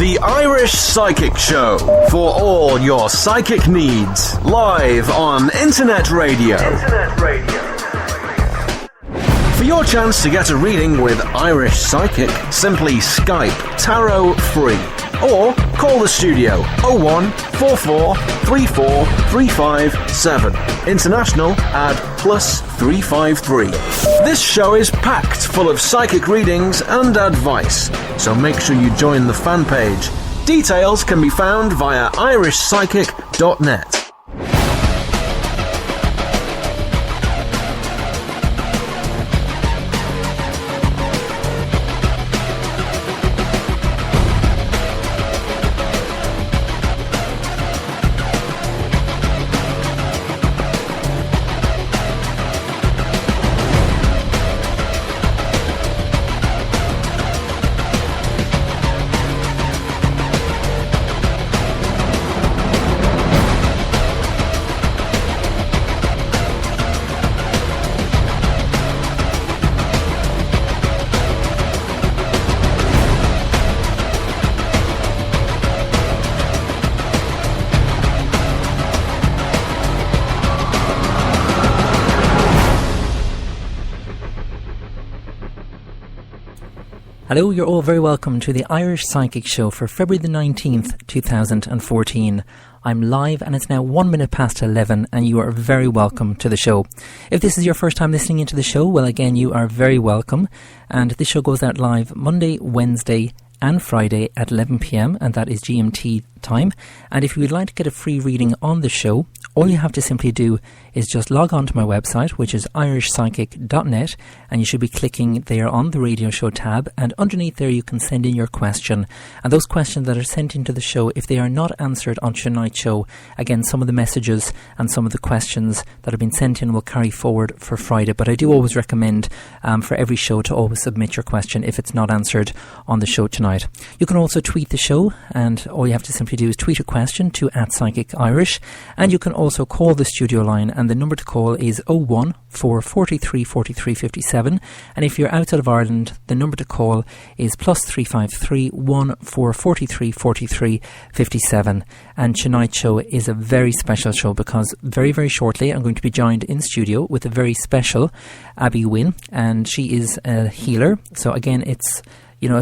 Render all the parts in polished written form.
The Irish Psychic Show, for all your psychic needs, live on Internet Radio. For your chance to get a reading with Irish Psychic, simply Skype Tarot Free. Or call the studio 01 44 34 357. International add +353. This show is packed full of psychic readings and advice, so make sure you join the fan page. Details can be found via irishpsychic.net. Hello, you're all very welcome to the Irish Psychic Show for February the 19th, 2014. I'm live and it's now 1 minute past 11 and you are very welcome to the show. If this is your first time listening into the show, well again, you are very welcome. And this show goes out live Monday, Wednesday and Friday at 11 p.m. and that is GMT time. And if you would like to get a free reading on the show, all you have to simply do is just log on to my website, which is irishpsychic.net, and you should be clicking there on the radio show tab, and underneath there you can send in your question. And those questions that are sent into the show, if they are not answered on tonight's show, again, some of the messages and some of the questions that have been sent in will carry forward for Friday. But I do always recommend for every show to always submit your question if it's not answered on the show tonight. You can also tweet the show, and all you have to simply do is tweet a question to @PsychicIrish, and you can also call the studio line, and the number to call is 01 443 43 57, and if you're outside of Ireland, the number to call is +353 1 443 43 57. And tonight's show is a very special show because very, very shortly I'm going to be joined in studio with a very special Abby Wynne, and she is a healer. So again, it's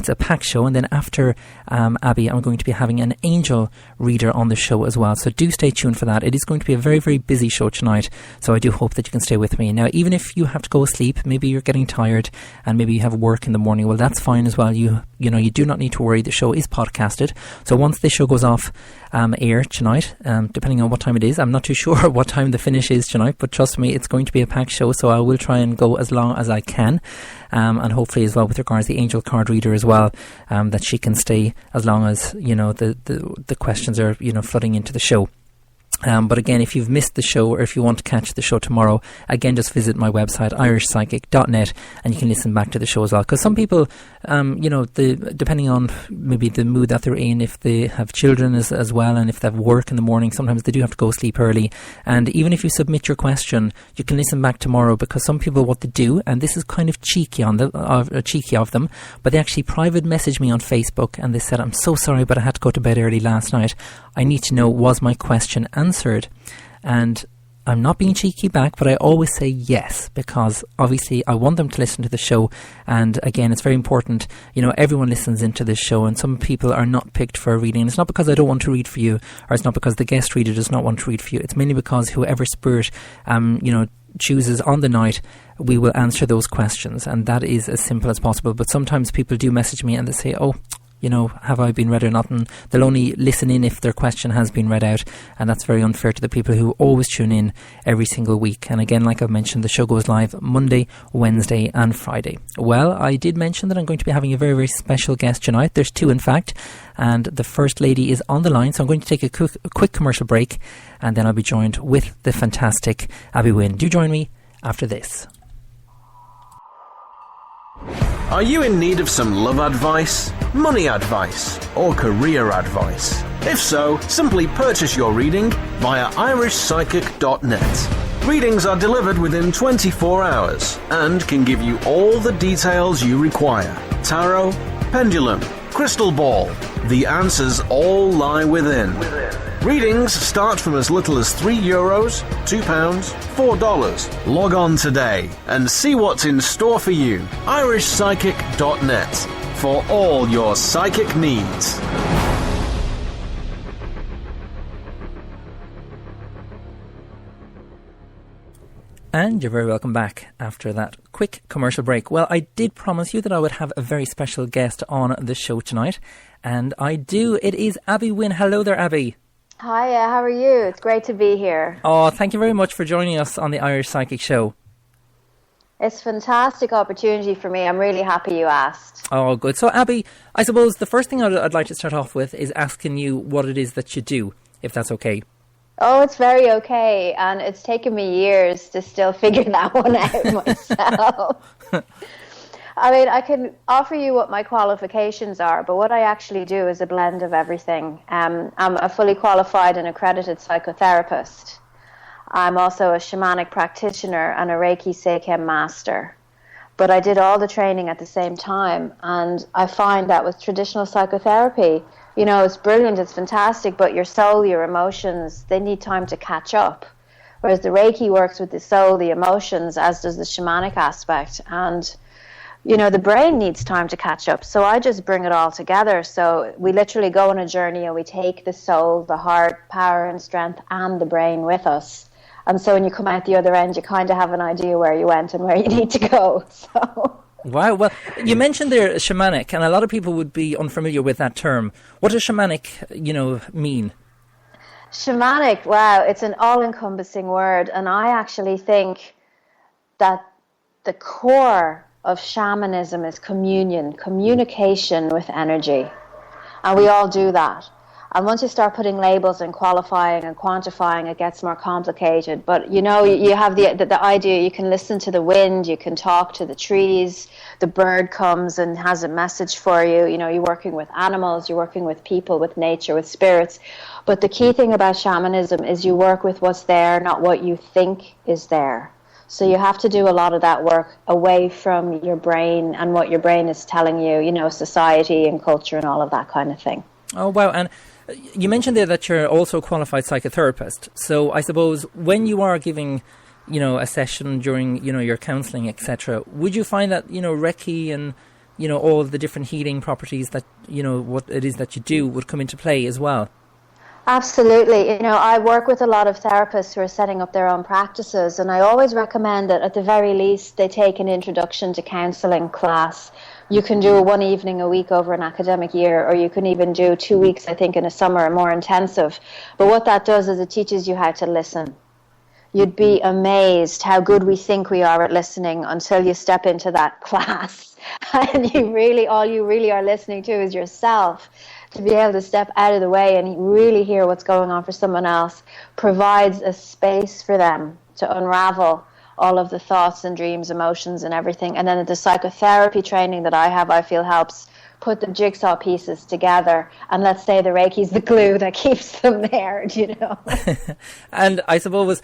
a packed show, and then after Abby, I'm going to be having an angel reader on the show as well. So do stay tuned for that. It is going to be a very, very busy show tonight, so I do hope that you can stay with me. Now, even if you have to go asleep, maybe you're getting tired, and maybe you have work in the morning, well, that's fine as well. You do not need to worry. The show is podcasted. So once this show goes off air tonight, depending on what time it is, I'm not too sure what time the finish is tonight, but trust me, it's going to be a packed show, so I will try and go as long as I can. And hopefully as well with regards to the angel card reader as well, that she can stay as long as the questions are flooding into the show. But again, if you've missed the show or if you want to catch the show tomorrow, again, just visit my website, irishpsychic.net, and you can listen back to the show as well. Because some people, depending on maybe the mood that they're in, if they have children as well, and if they have work in the morning, sometimes they do have to go sleep early. And even if you submit your question, you can listen back tomorrow, because some people, what they do, and this is kind of cheeky of them, but they actually private message me on Facebook, and they said, "I'm so sorry, but I had to go to bed early last night. I need to know, was my question answered?" And I'm not being cheeky back, but I always say yes, because obviously I want them to listen to the show. And again, it's very important, everyone listens into this show, and some people are not picked for a reading. And it's not because I don't want to read for you, or it's not because the guest reader does not want to read for you. It's mainly because whoever spirit chooses on the night, we will answer those questions, and that is as simple as possible. But sometimes people do message me and they say, have I been read or not? And they'll only listen in if their question has been read out, and that's very unfair to the people who always tune in every single week. And again, like I've mentioned, the show goes live Monday, Wednesday and Friday. Well, I did mention that I'm going to be having a very, very special guest tonight. There's two, in fact, and the first lady is on the line, so I'm going to take a quick commercial break, and then I'll be joined with the fantastic Abby Wynne. Do join me after this. Are you in need of some love advice, money advice, or career advice? If so, simply purchase your reading via irishpsychic.net. Readings are delivered within 24 hours and can give you all the details you require. Tarot, pendulum, crystal ball. The answers all lie within. Readings start from as little as €3, £2, $4. Log on today and see what's in store for you. irishpsychic.net for all your psychic needs. And you're very welcome back after that quick commercial break. Well, I did promise you that I would have a very special guest on the show tonight, and I do. It is Abby Wynne. Hello there, Abby. Hiya, how are you? It's great to be here. Oh, thank you very much for joining us on the Irish Psychic Show. It's a fantastic opportunity for me. I'm really happy you asked. Oh, good. So, Abby, I suppose the first thing I'd like to start off with is asking you what it is that you do, if that's okay. Oh, it's very okay, and it's taken me years to still figure that one out myself. I mean, I can offer you what my qualifications are, but what I actually do is a blend of everything. I'm a fully qualified and accredited psychotherapist. I'm also a shamanic practitioner and a Reiki Seiken master. But I did all the training at the same time, and I find that with traditional psychotherapy, you know, it's brilliant, it's fantastic, but your soul, your emotions, they need time to catch up. Whereas the Reiki works with the soul, the emotions, as does the shamanic aspect. And, you know, the brain needs time to catch up. So I just bring it all together. So we literally go on a journey and we take the soul, the heart, power and strength, and the brain with us. And so when you come out the other end, you kind of have an idea where you went and where you need to go. So... Wow. Well, you mentioned there shamanic, and a lot of people would be unfamiliar with that term. What does shamanic, mean? Shamanic, wow, it's an all-encompassing word, and I actually think that the core of shamanism is communication with energy, and we all do that. And once you start putting labels and qualifying and quantifying, it gets more complicated. But, you know, you have the idea, you can listen to the wind, you can talk to the trees, the bird comes and has a message for you. You know, you're working with animals, you're working with people, with nature, with spirits. But the key thing about shamanism is you work with what's there, not what you think is there. So you have to do a lot of that work away from your brain and what your brain is telling you, you know, society and culture and all of that kind of thing. Oh, wow. And you mentioned there that you're also a qualified psychotherapist. So I suppose when you are giving, you know, a session during, you know, your counselling, etc., would you find that, you know, Reiki and, you know, all the different healing properties that, you know, what it is that you do would come into play as well? Absolutely. You know, I work with a lot of therapists who are setting up their own practices, and I always recommend that at the very least they take an introduction to counselling class. You can do one evening a week over an academic year, or you can even do 2 weeks, I think, in a summer, more intensive. But what that does is it teaches you how to listen. You'd be amazed how good we think we are at listening until you step into that class. And all you really are listening to is yourself. To be able to step out of the way and really hear what's going on for someone else provides a space for them to unravel all of the thoughts and dreams, emotions and everything. And then the psychotherapy training that I have, I feel helps put the jigsaw pieces together. And let's say the Reiki's the glue that keeps them there, you know. And I suppose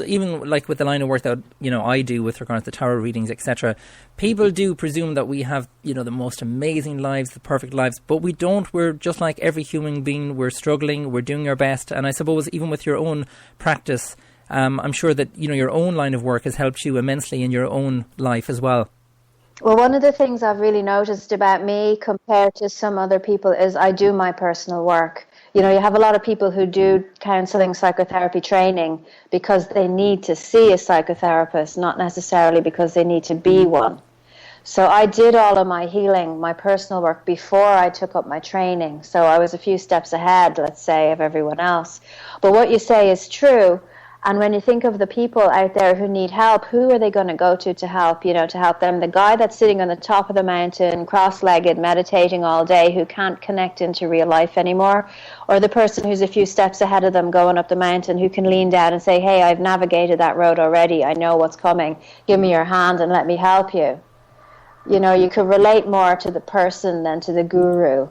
even like with the line of work that, you know, I do with regards to tarot readings, etc., people do presume that we have, you know, the most amazing lives, the perfect lives, but we don't. We're just like every human being. We're struggling. We're doing our best. And I suppose even with your own practice, I'm sure that, you know, your own line of work has helped you immensely in your own life as well. Well, one of the things I've really noticed about me compared to some other people is I do my personal work. You know, you have a lot of people who do counselling, psychotherapy training because they need to see a psychotherapist, not necessarily because they need to be one. So I did all of my healing, my personal work, before I took up my training. So I was a few steps ahead, let's say, of everyone else. But what you say is true. And when you think of the people out there who need help, who are they going to go to help, you know, to help them? The guy that's sitting on the top of the mountain, cross-legged, meditating all day, who can't connect into real life anymore? Or the person who's a few steps ahead of them going up the mountain, who can lean down and say, hey, I've navigated that road already. I know what's coming. Give me your hand and let me help you. You know, you could relate more to the person than to the guru.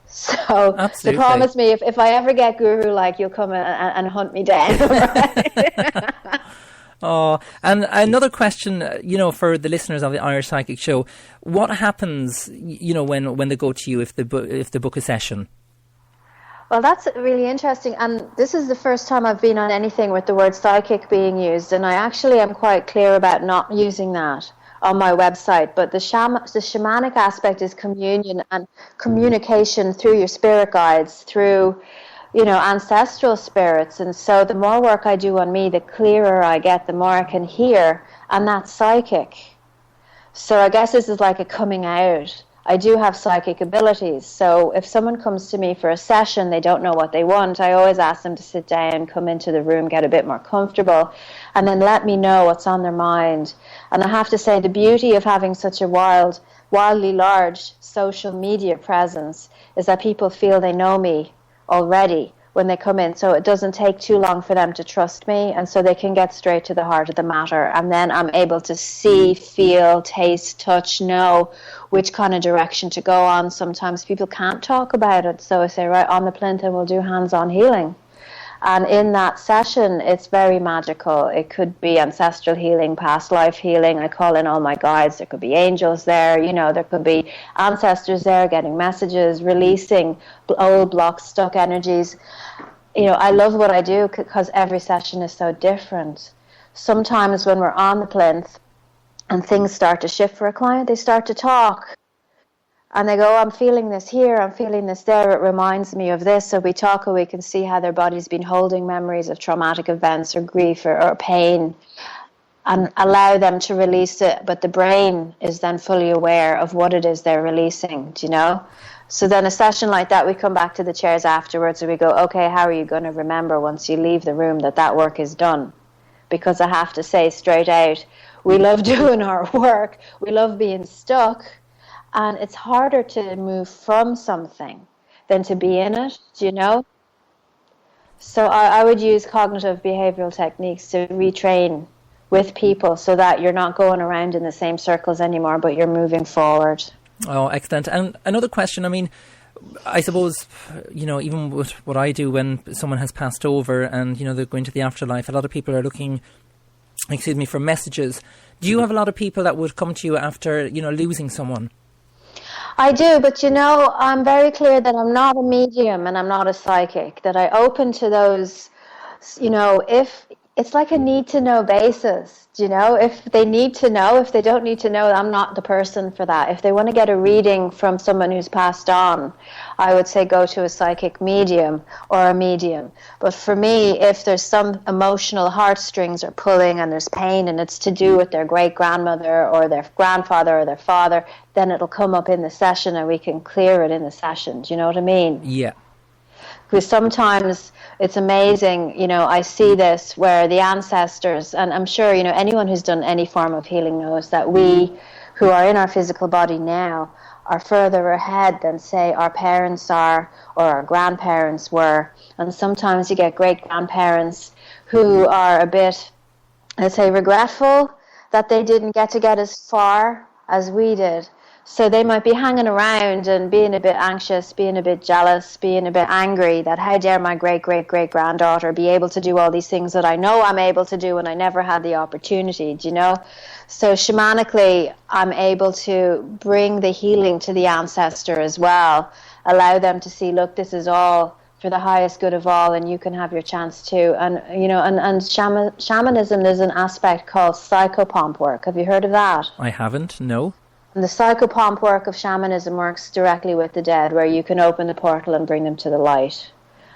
So Absolutely. To promise me, if I ever get guru-like, you'll come and hunt me down. Oh, and another question, for the listeners of the Irish Psychic Show, what happens, when they go to you if they book a session? Well, that's really interesting, and this is the first time I've been on anything with the word psychic being used, and I actually am quite clear about not using that on my website. But the shamanic aspect is communion and communication through your spirit guides, through ancestral spirits. And so the more work I do on me, the clearer I get, the more I can hear, and that's psychic. So I guess this is like a coming out. I do have psychic abilities. So if someone comes to me for a session, they don't know what they want, I always ask them to sit down, come into the room, get a bit more comfortable, and then let me know what's on their mind. And I have to say, the beauty of having such a wildly large social media presence is that people feel they know me already when they come in, so it doesn't take too long for them to trust me, and so they can get straight to the heart of the matter. And then I'm able to see, feel, taste, touch, know which kind of direction to go on. Sometimes people can't talk about it, so I say, right, on the plinth, and we'll do hands-on healing. And in that session, it's very magical. It could be ancestral healing, past life healing. I call in all my guides. There could be angels there. There could be ancestors there getting messages, releasing old blocks, stuck energies. I love what I do because every session is so different. Sometimes when we're on the plinth and things start to shift for a client, they start to talk. And they go, I'm feeling this here, I'm feeling this there, it reminds me of this. So we talk, and we can see how their body's been holding memories of traumatic events or grief or pain, and allow them to release it. But the brain is then fully aware of what it is they're releasing, So then a session like that, we come back to the chairs afterwards and we go, okay, how are you going to remember once you leave the room that work is done? Because I have to say straight out, we love doing our work, we love being stuck. And it's harder to move from something than to be in it, So I would use cognitive behavioral techniques to retrain with people so that you're not going around in the same circles anymore, but you're moving forward. Oh, excellent. And another question, I suppose, even with what I do when someone has passed over and, they're going to the afterlife, a lot of people are looking, for messages. Do you have a lot of people that would come to you after, losing someone? I do, but I'm very clear that I'm not a medium and I'm not a psychic, that I open to those, if it's like a need to know basis, if they need to know, if they don't need to know, I'm not the person for that. If they want to get a reading from someone who's passed on, I would say go to a psychic medium or a medium. But for me, if there's some emotional heartstrings are pulling and there's pain and it's to do with their great-grandmother or their grandfather or their father, then it'll come up in the session and we can clear it in the session. Do you know what I mean? Yeah. Because sometimes it's amazing, I see this where the ancestors, and I'm sure, anyone who's done any form of healing knows that we who are in our physical body now are further ahead than, say, our parents are or our grandparents were. And sometimes you get great-grandparents who are a bit, let's say, regretful that they didn't get as far as we did. So they might be hanging around and being a bit anxious, being a bit jealous, being a bit angry that how dare my great-great-great-granddaughter be able to do all these things that I know I'm able to do and I never had the opportunity, So shamanically, I'm able to bring the healing to the ancestor as well, allow them to see, look, this is all for the highest good of all and you can have your chance too. And, shamanism, there's an aspect called psychopomp work. Have you heard of that? I haven't, no. And the psychopomp work of shamanism works directly with the dead, where you can open the portal and bring them to the light.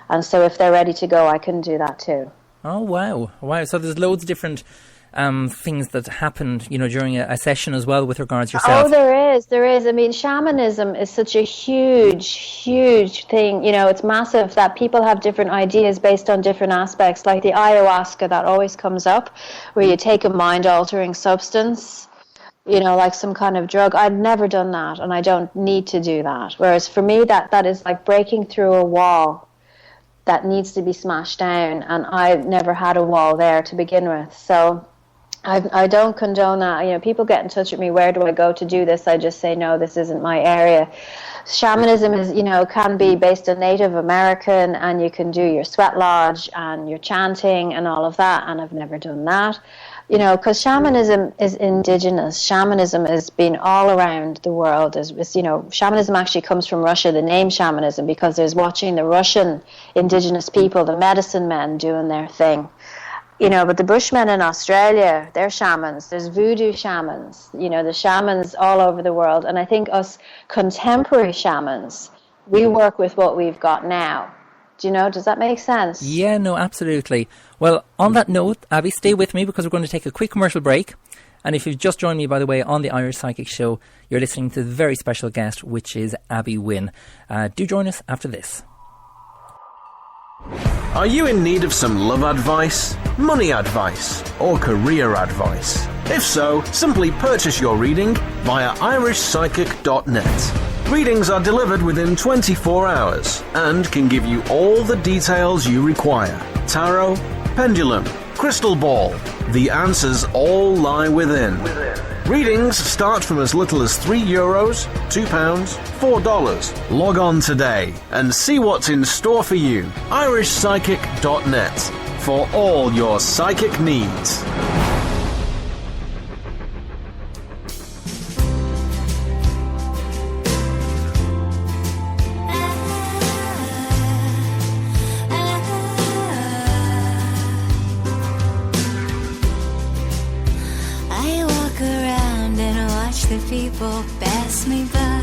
And so if they're ready to go, I can do that too. Oh, wow. So there's loads of different things that happened, during a session as well with regards to yourself. Oh, there is. Shamanism is such a huge thing. It's massive that people have different ideas based on different aspects, like the ayahuasca that always comes up, where you take a mind-altering substance, like some kind of drug. I've never done that, and I don't need to do that. Whereas for me, that is like breaking through a wall that needs to be smashed down, and I've never had a wall there to begin with. So I don't condone that. You know, people get in touch with me, where do I go to do this? I just say, no, this isn't my area. Shamanism is, you know, can be based on Native American, and you can do your sweat lodge and your chanting and all of that, and I've never done that. You know, because shamanism is indigenous. Shamanism has been all around the world. You know, shamanism actually comes from Russia, the name shamanism, because there's watching the Russian indigenous people, the medicine men, doing their thing. You know, but the Bushmen in Australia, they're shamans. There's voodoo shamans. You know, the shamans all over the world. And I think us contemporary shamans, we work with what we've got now. Do you know, does that make sense? Yeah, no, absolutely. Well, on that note, Abby, stay with me because we're going to take a quick commercial break. And if you've just joined me, by the way, on the Irish Psychic Show, you're listening to the very special guest, which is Abby Wynne. Do join us after this. Are you in need of some love advice, money advice, or career advice? If so, simply purchase your reading via irishpsychic.net. Readings are delivered within 24 hours and can give you all the details you require. Tarot, pendulum, crystal ball. The answers all lie within. Readings start from as little as €3, £2, $4. Log on today and see what's in store for you. irishpsychic.net for all your psychic needs. People pass me by.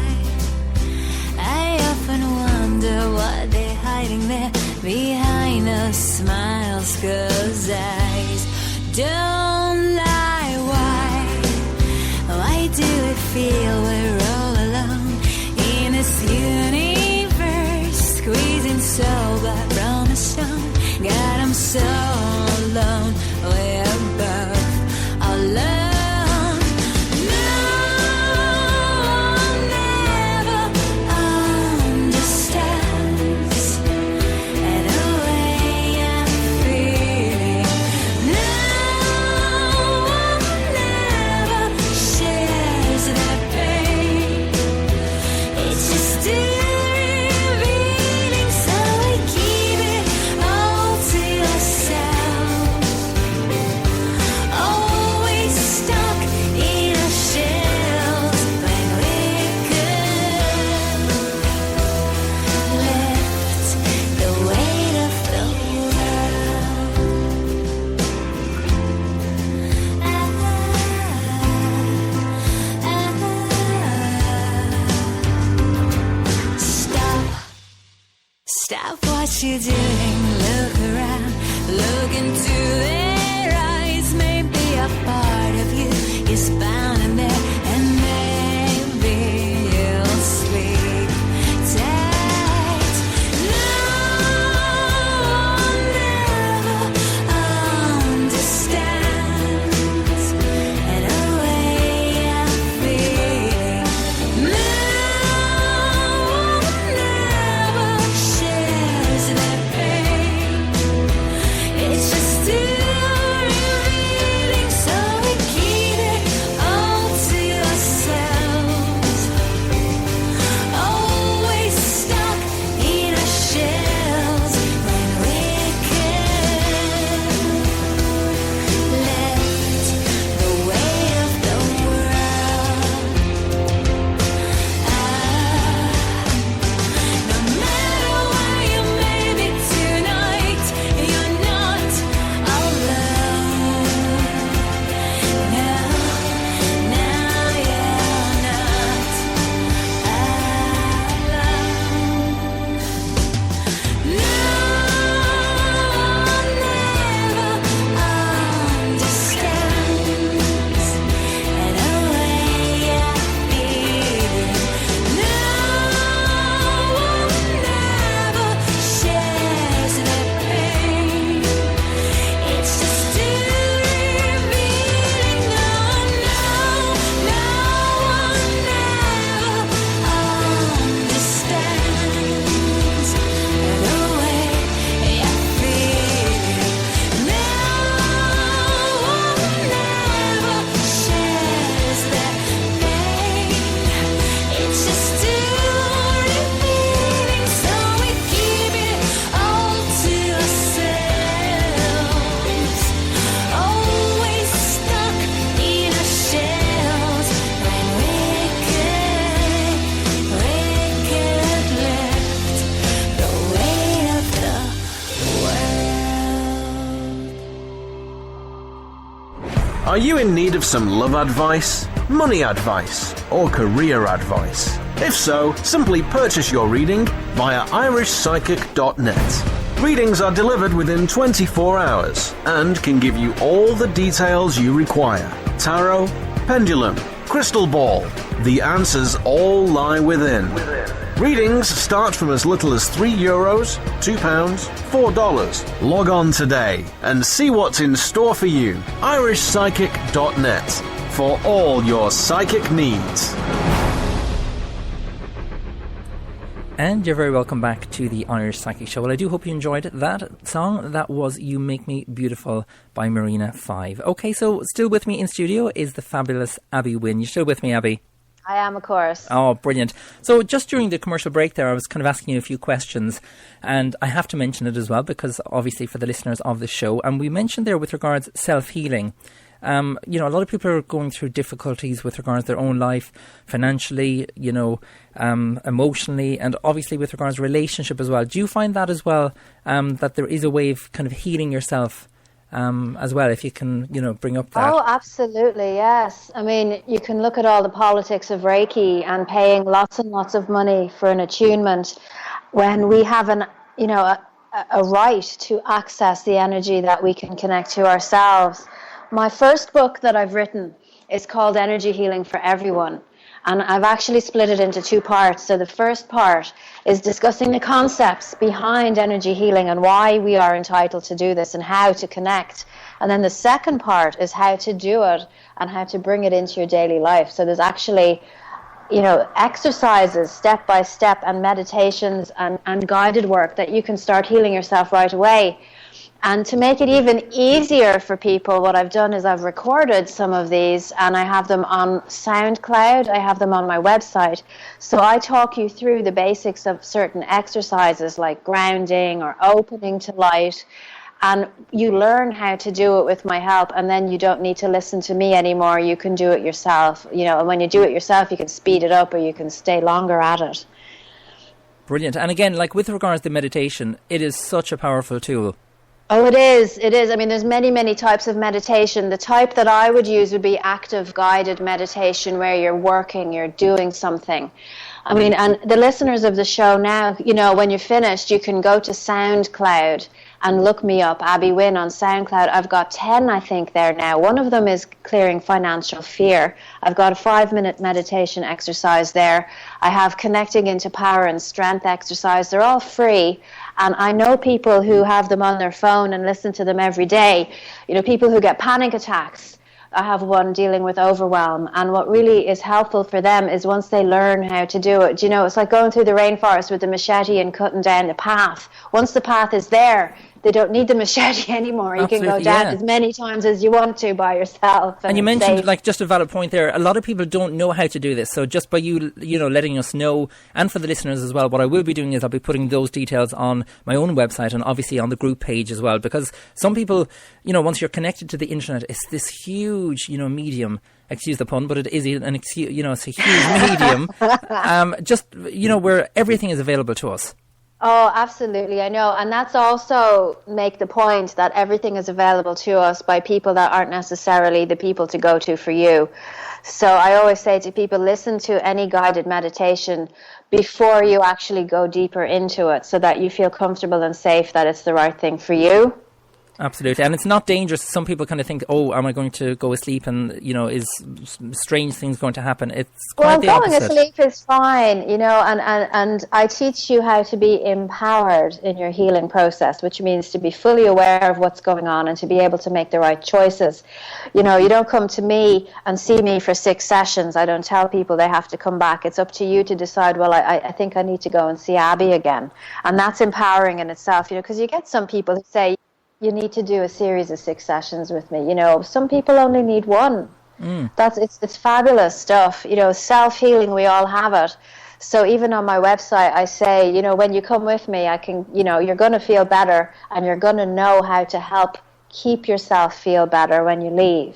I often wonder what they're hiding there behind those smiles, 'cause eyes don't lie. Why do we feel we're all alone in this universe, squeezing soul blood from a stone? God, I'm so alone. We're both alone. Stop what you're doing, look around, look into their eyes. Maybe a part of you is bound in there, and maybe you'll sleep tight. No one ever understands and the way I'm feeling. No one ever shares that pain. It's just Are you in need of some love advice, money advice, or career advice? If so, simply purchase your reading via irishpsychic.net. Readings are delivered within 24 hours and can give you all the details you require. Tarot, pendulum, crystal ball. The answers all lie within. Readings start from as little as €3, £2, $4. Log on today and see what's in store for you. irishpsychic.net for all your psychic needs. And you're very welcome back to the Irish Psychic Show. Well, I do hope you enjoyed that song. That was You Make Me Beautiful by Marina 5. Okay, so still with me in studio is the fabulous Abby Wynne. You're still with me, Abby? I am, of course. Oh, brilliant. So just during the commercial break there, I was kind of asking you a few questions, and I have to mention it as well because obviously for the listeners of the show, and we mentioned there with regards self-healing. A lot of people are going through difficulties with regards to their own life, financially, emotionally, and obviously with regards to relationship as well. Do you find that as well, that there is a way of kind of healing yourself as well, if you can, bring up that? Oh, absolutely, yes. I mean, you can look at all the politics of Reiki and paying lots and lots of money for an attunement when we have a right to access the energy that we can connect to ourselves. My first book that I've written is called Energy Healing for Everyone. And I've actually split it into two parts. So the first part is discussing the concepts behind energy healing and why we are entitled to do this and how to connect. And then the second part is how to do it and how to bring it into your daily life. So there's actually, exercises step by step and meditations and guided work that you can start healing yourself right away. And to make it even easier for people, what I've done is I've recorded some of these and I have them on SoundCloud. I have them on my website. So I talk you through the basics of certain exercises like grounding or opening to light. And you learn how to do it with my help, and then you don't need to listen to me anymore. You can do it yourself. And when you do it yourself, you can speed it up or you can stay longer at it. Brilliant. And again, like with regards to meditation, it is such a powerful tool. Oh, it is. It is. I mean, there's many, many types of meditation. The type that I would use would be active guided meditation where you're working, you're doing something. I mean, and the listeners of the show now, when you're finished, you can go to SoundCloud and look me up, Abby Wynne on SoundCloud. I've got 10, I think, there now. One of them is clearing financial fear. I've got a 5-minute meditation exercise there. I have connecting into power and strength exercise. They're all free. And I know people who have them on their phone and listen to them every day. People who get panic attacks. I have one dealing with overwhelm. And what really is helpful for them is once they learn how to do it. It's like going through the rainforest with a machete and cutting down the path. Once the path is there, they don't need the machete anymore. Absolutely, you can go down as many times as you want to by yourself. And you mentioned, just a valid point there, a lot of people don't know how to do this. So just by you letting us know, and for the listeners as well, what I will be doing is I'll be putting those details on my own website and obviously on the group page as well. Because some people, once you're connected to the internet, it's this huge, medium. Excuse the pun, but it is it's a huge medium. Where everything is available to us. Oh, absolutely. I know. And that's also make the point that everything is available to us by people that aren't necessarily the people to go to for you. So I always say to people, listen to any guided meditation before you actually go deeper into it so that you feel comfortable and safe that it's the right thing for you. Absolutely. And it's not dangerous. Some people kind of think, am I going to go asleep and, is strange things going to happen? It's quite the opposite. Going asleep is fine, and I teach you how to be empowered in your healing process, which means to be fully aware of what's going on and to be able to make the right choices. You don't come to me and see me for 6 sessions. I don't tell people they have to come back. It's up to you to decide, I think I need to go and see Abby again. And that's empowering in itself, because you get some people who say, you need to do a series of 6 sessions with me. Some people only need 1. It's fabulous stuff. Self-healing, we all have it. So even on my website, I say, when you come with me, I can, you're going to feel better and you're going to know how to help keep yourself feel better when you leave.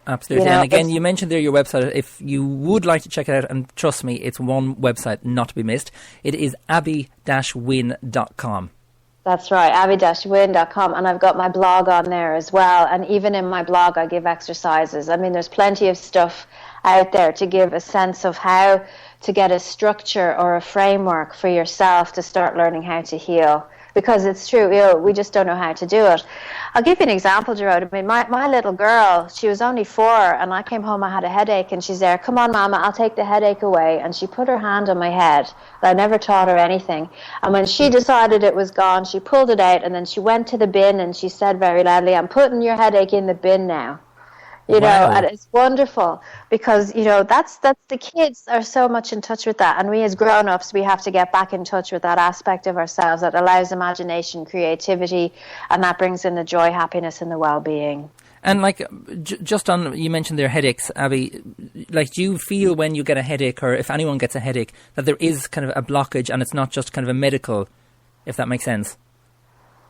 Absolutely. And again, you mentioned there your website. If you would like to check it out, and trust me, it's one website not to be missed. It is abby-wynne.com. That's right, abby-wynne.com, and I've got my blog on there as well. And even in my blog, I give exercises. I mean, there's plenty of stuff out there to give a sense of how to get a structure or a framework for yourself to start learning how to heal. Because it's true, we just don't know how to do it. I'll give you an example, Gerard. I mean, my little girl, she was only 4, and I came home, I had a headache, and she's there, come on, Mama, I'll take the headache away. And she put her hand on my head. I never taught her anything. And when she decided it was gone, she pulled it out, and then she went to the bin, and she said very loudly, I'm putting your headache in the bin now. You know, and it's wonderful because, that's the kids are so much in touch with that. And we as grown-ups, we have to get back in touch with that aspect of ourselves that allows imagination, creativity, and that brings in the joy, happiness, and the well-being. And just on, you mentioned their headaches, Abby, do you feel when you get a headache, or if anyone gets a headache, that there is kind of a blockage and it's not just kind of a medical, if that makes sense?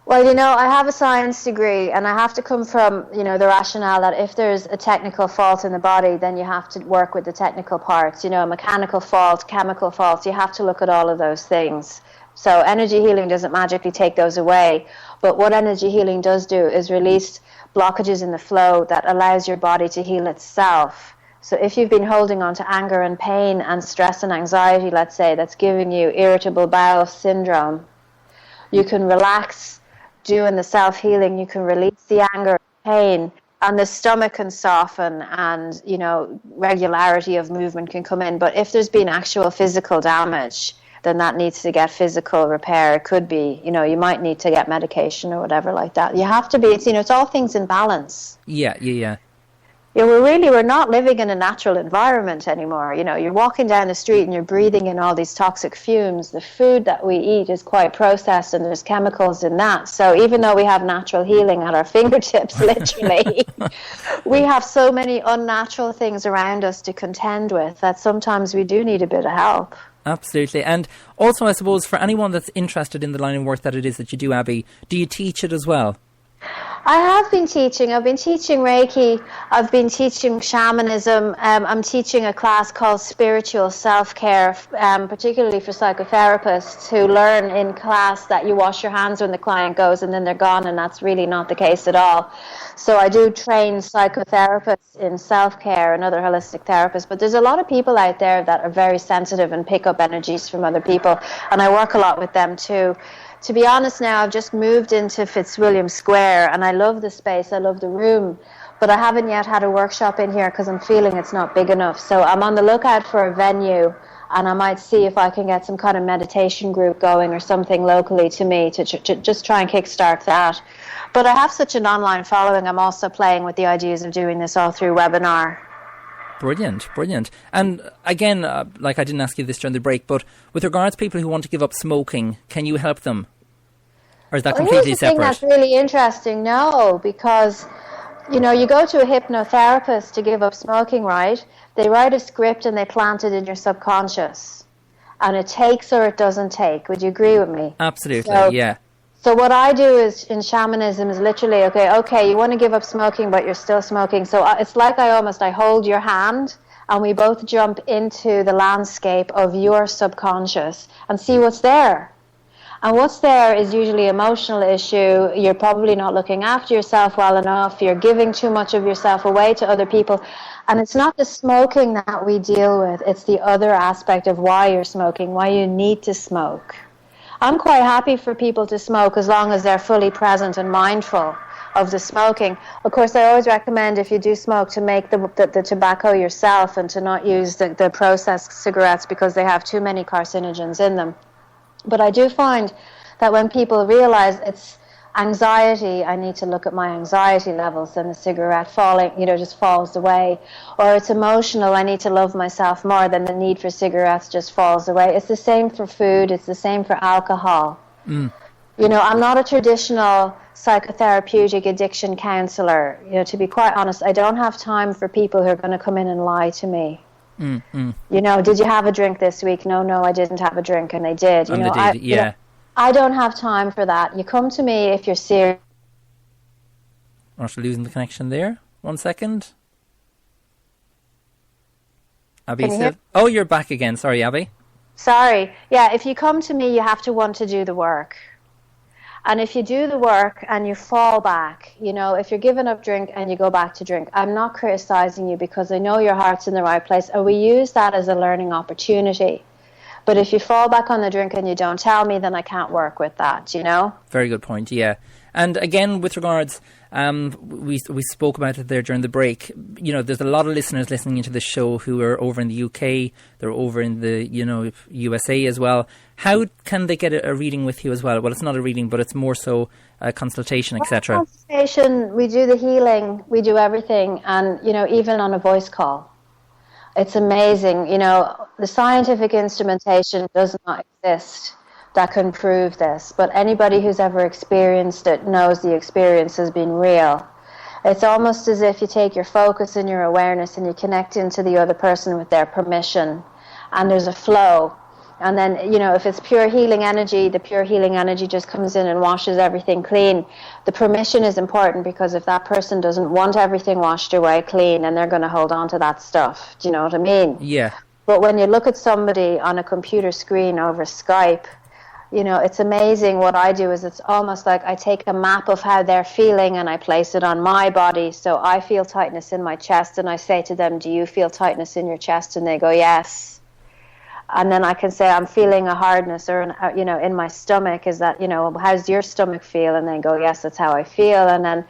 Well, I have a science degree, and I have to come from, the rationale that if there's a technical fault in the body, then you have to work with the technical parts, a mechanical fault, chemical faults, you have to look at all of those things. So energy healing doesn't magically take those away, but what energy healing does do is release blockages in the flow that allows your body to heal itself. So if you've been holding on to anger and pain and stress and anxiety, let's say, that's giving you irritable bowel syndrome, you can relax. Doing the self-healing, you can release the anger and pain, and the stomach can soften, and regularity of movement can come in. But if there's been actual physical damage, then that needs to get physical repair. It could be, you might need to get medication or whatever like that. You have to be, it's all things in balance. Yeah. We're not living in a natural environment anymore. You're walking down the street and you're breathing in all these toxic fumes. The food that we eat is quite processed, and there's chemicals in that. So even though we have natural healing at our fingertips, literally, we have so many unnatural things around us to contend with that sometimes we do need a bit of help. Absolutely. And also, I suppose, for anyone that's interested in the line of work that it is that you do, Abby, do you teach it as well? I have been teaching. I've been teaching Reiki. I've been teaching shamanism. I'm teaching a class called Spiritual Self-Care, particularly for psychotherapists who learn in class that you wash your hands when the client goes and then they're gone, and that's really not the case at all. So I do train psychotherapists in self-care and other holistic therapists, but there's a lot of people out there that are very sensitive and pick up energies from other people, and I work a lot with them too. To be honest now, I've just moved into Fitzwilliam Square, and I love the space, I love the room, but I haven't yet had a workshop in here because I'm feeling it's not big enough. So I'm on the lookout for a venue, and I might see if I can get some kind of meditation group going or something locally to me to just try and kickstart that. But I have such an online following, I'm also playing with the ideas of doing this all through webinar. Brilliant. And again, I didn't ask you this during the break, but with regards to people who want to give up smoking, can you help them? Or is that completely separate? Here's the thing that's really interesting. No, because, you go to a hypnotherapist to give up smoking, right? They write a script and they plant it in your subconscious. And it takes or it doesn't take. Would you agree with me? Absolutely, yeah. So what I do is in shamanism is literally, okay, you want to give up smoking, but you're still smoking. So it's like I hold your hand and we both jump into the landscape of your subconscious and see what's there. And what's there is usually emotional issue. You're probably not looking after yourself well enough. You're giving too much of yourself away to other people. And it's not the smoking that we deal with. It's the other aspect of why you're smoking, why you need to smoke. I'm quite happy for people to smoke as long as they're fully present and mindful of the smoking. Of course, I always recommend if you do smoke to make the tobacco yourself and to not use the processed cigarettes because they have too many carcinogens in them. But I do find that when people realize it's anxiety, I need to look at my anxiety levels, and the cigarette just falls away. Or it's emotional, I need to love myself more, then the need for cigarettes just falls away. It's the same for food, it's the same for alcohol. I'm not a traditional psychotherapeutic addiction counselor. To be quite honest, I don't have time for people who are going to come in and lie to me. Did you have a drink this week? No, I didn't have a drink, and they did. I don't have time for that. You come to me if you're serious. After losing the connection there. 1 second. Abby said, "Oh, you're back again." Sorry, Abby. Sorry. Yeah, if you come to me, you have to want to do the work. And if you do the work and you fall back, if you're giving up drink and you go back to drink, I'm not criticizing you because I know your heart's in the right place. And we use that as a learning opportunity. But if you fall back on the drink and you don't tell me, then I can't work with that, Very good point, yeah. And again, with regards, we spoke about it there during the break. There's a lot of listeners listening into the show who are over in the UK. They're over in the, USA as well. How can they get a reading with you as well? Well, it's not a reading, but it's more so a consultation, etc. Consultation, we do the healing, we do everything, and, even on a voice call. It's amazing. The scientific instrumentation does not exist that can prove this, but anybody who's ever experienced it knows the experience has been real. It's almost as if you take your focus and your awareness and you connect into the other person with their permission, and there's a flow. And then, if it's pure healing energy, the pure healing energy just comes in and washes everything clean. The permission is important because if that person doesn't want everything washed away clean, then they're going to hold on to that stuff. Do you know what I mean? Yeah. But when you look at somebody on a computer screen over Skype, it's amazing. What I do is it's almost like I take a map of how they're feeling and I place it on my body. So I feel tightness in my chest and I say to them, do you feel tightness in your chest? And they go, yes. And then I can say, I'm feeling a hardness or, in my stomach. Is that, how's your stomach feel? And they go, yes, that's how I feel. And then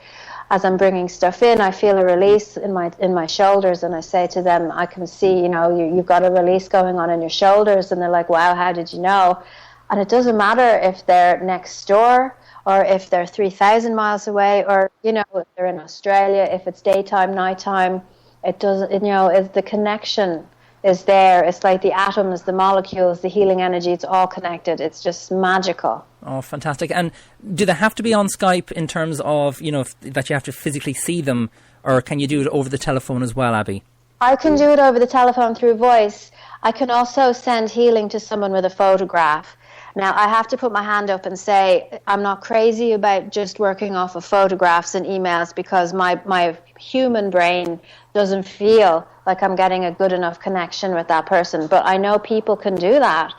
as I'm bringing stuff in, I feel a release in my shoulders. And I say to them, I can see, you've got a release going on in your shoulders. And they're like, wow, how did you know? And it doesn't matter if they're next door or if they're 3,000 miles away or, if they're in Australia, if it's daytime, nighttime. It doesn't, it's the connection is there. It's like the atoms, the molecules, the healing energy, it's all connected. It's just magical. Oh, fantastic. And do they have to be on Skype in terms of, that you have to physically see them, or can you do it over the telephone as well, Abby? I can do it over the telephone through voice. I can also send healing to someone with a photograph. Now, I have to put my hand up and say I'm not crazy about just working off of photographs and emails because my human brain doesn't feel like I'm getting a good enough connection with that person. But I know people can do that.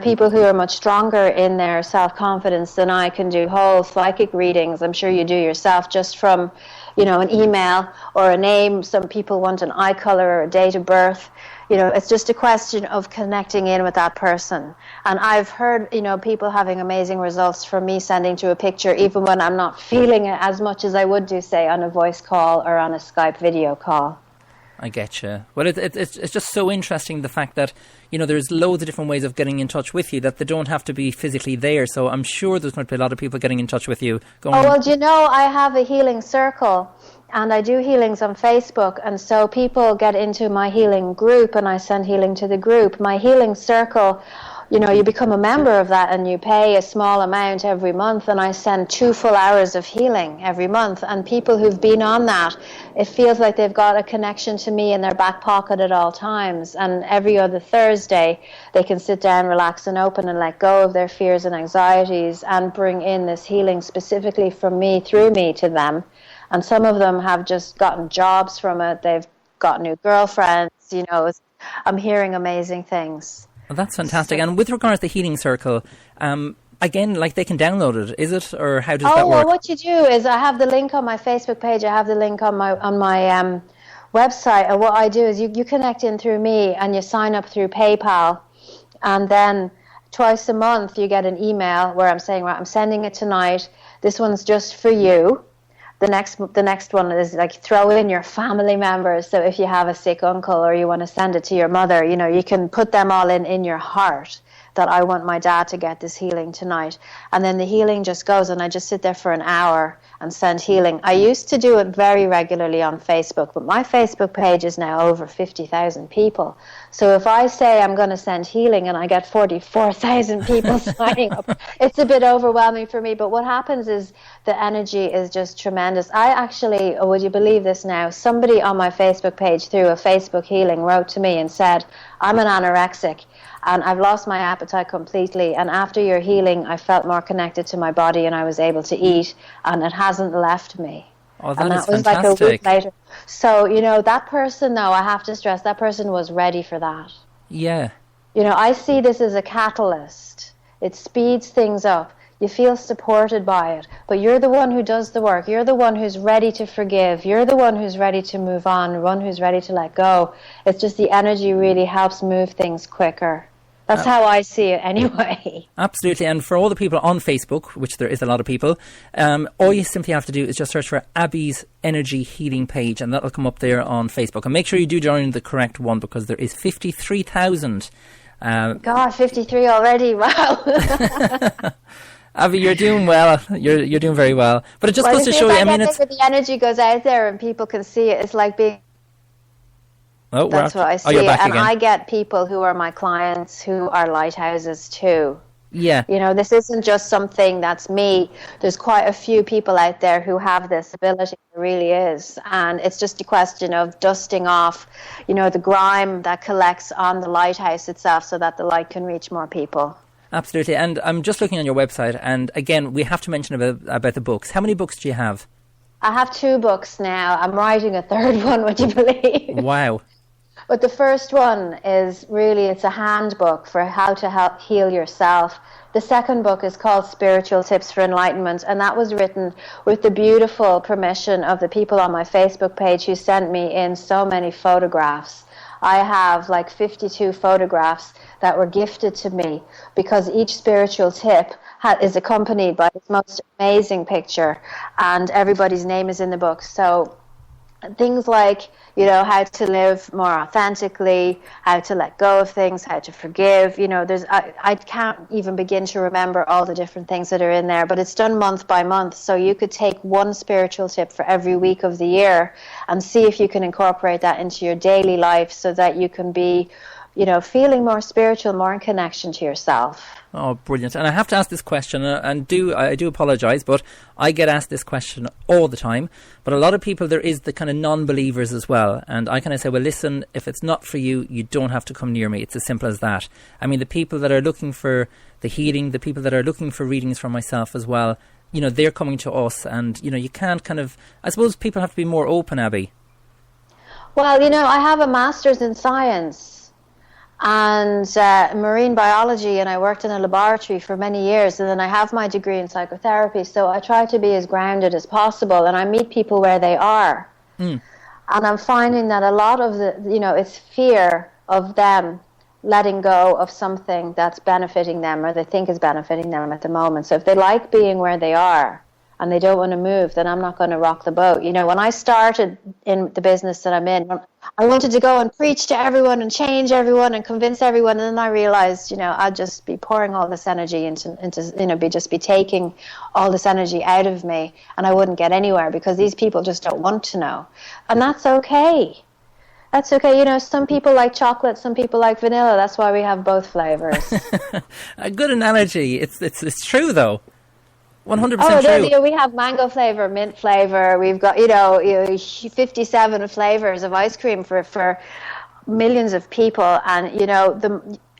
People who are much stronger in their self-confidence than I can do whole psychic readings. I'm sure you do yourself just from, an email or a name. Some people want an eye color or a date of birth. It's just a question of connecting in with that person. And I've heard, people having amazing results from me sending to a picture, even when I'm not feeling it as much as I would do, say, on a voice call or on a Skype video call. I get you. Well, it's just so interesting, the fact that, there's loads of different ways of getting in touch with you, that they don't have to be physically there. So I'm sure there's going to be a lot of people getting in touch with you. I have a healing circle. And I do healings on Facebook, and so people get into my healing group, and I send healing to the group. My healing circle, you become a member of that, and you pay a small amount every month, and I send 2 full hours of healing every month. And people who've been on that, it feels like they've got a connection to me in their back pocket at all times. And every other Thursday, they can sit down, relax, and open, and let go of their fears and anxieties, and bring in this healing specifically from me, through me, to them. And some of them have just gotten jobs from it. They've got new girlfriends. I'm hearing amazing things. Well, that's fantastic. And with regards to the Healing Circle, again, they can download it, is it? Or how does that work? Well, what you do is I have the link on my Facebook page. I have the link on my website. And what I do is you connect in through me and you sign up through PayPal. And then twice a month you get an email where I'm saying, right, I'm sending it tonight. This one's just for you. The next one is throw in your family members. So if you have a sick uncle or you want to send it to your mother, you can put them all in your heart that I want my dad to get this healing tonight. And then the healing just goes, and I just sit there for an hour and send healing. I used to do it very regularly on Facebook, but my Facebook page is now over 50,000 people. So if I say I'm going to send healing and I get 44,000 people signing up, it's a bit overwhelming for me. But what happens is the energy is just tremendous. I actually, would you believe this now, somebody on my Facebook page through a Facebook healing wrote to me and said, I'm an anorexic and I've lost my appetite completely, and after your healing I felt more connected to my body and I was able to eat, and it hasn't left me. Oh, that is was fantastic. Like a week later. So, that person, though, I have to stress, that person was ready for that. Yeah. I see this as a catalyst. It speeds things up. You feel supported by it. But you're the one who does the work. You're the one who's ready to forgive. You're the one who's ready to move on, the one who's ready to let go. It's just the energy really helps move things quicker. That's how I see it anyway. Absolutely. And for all the people on Facebook, which there is a lot of people, all you simply have to do is just search for Abby's Energy Healing page, and that'll come up there on Facebook. And make sure you do join the correct one, because there is 53,000. God, 53 already. Wow. Abby, you're doing well. You're doing very well. But it just goes to show you, I mean, it's... the energy goes out there and people can see it. It's like being... Oh, that's what I see. You're back again. I get people who are my clients who are lighthouses too. Yeah. You know, this isn't just something that's me. There's quite a few people out there who have this ability. It really is. And it's just a question of dusting off, you know, the grime that collects on the lighthouse itself so that the light can reach more people. Absolutely. And I'm just looking on your website, and again, we have to mention about the books. How many books do you have? I have 2 books now. I'm writing a 3rd one, would you believe? Wow. But the first one is really, it's a handbook for how to help heal yourself. The second book is called Spiritual Tips for Enlightenment, and that was written with the beautiful permission of the people on my Facebook page who sent me in so many photographs. I have like 52 photographs that were gifted to me because each spiritual tip is accompanied by this most amazing picture, and everybody's name is in the book. So things like, you know, how to live more authentically, how to let go of things, how to forgive. You know, I can't even begin to remember all the different things that are in there, but it's done month by month. So you could take one spiritual tip for every week of the year and see if you can incorporate that into your daily life so that you can be, you know, feeling more spiritual, more in connection to yourself. Oh, brilliant. And I have to ask this question, and I do apologise, but I get asked this question all the time. But a lot of people, there is the kind of non-believers as well. And I kind of say, well, listen, if it's not for you, you don't have to come near me. It's as simple as that. I mean, the people that are looking for the healing, the people that are looking for readings from myself as well, you know, they're coming to us. And, you know, you can't kind of, I suppose people have to be more open, Abby. Well, you know, I have a master's in science and marine biology, and I worked in a laboratory for many years, and then I have my degree in psychotherapy, so I try to be as grounded as possible, and I meet people where they are. And I'm finding that a lot of the, you know, it's fear of them letting go of something that's benefiting them or they think is benefiting them at the moment. So if they like being where they are and they don't want to move, then I'm not going to rock the boat. You know, when I started in the business that I'm in, I wanted to go and preach to everyone and change everyone and convince everyone. And then I realized, you know, I'd just be pouring all this energy into you know, be taking all this energy out of me, and I wouldn't get anywhere because these people just don't want to know. And that's okay. That's okay. You know, some people like chocolate, some people like vanilla. That's why we have both flavors. A good analogy. It's true, though. 100% true. We have mango flavor, mint flavor. We've got, you know, 57 flavors of ice cream for millions of people. And, you know,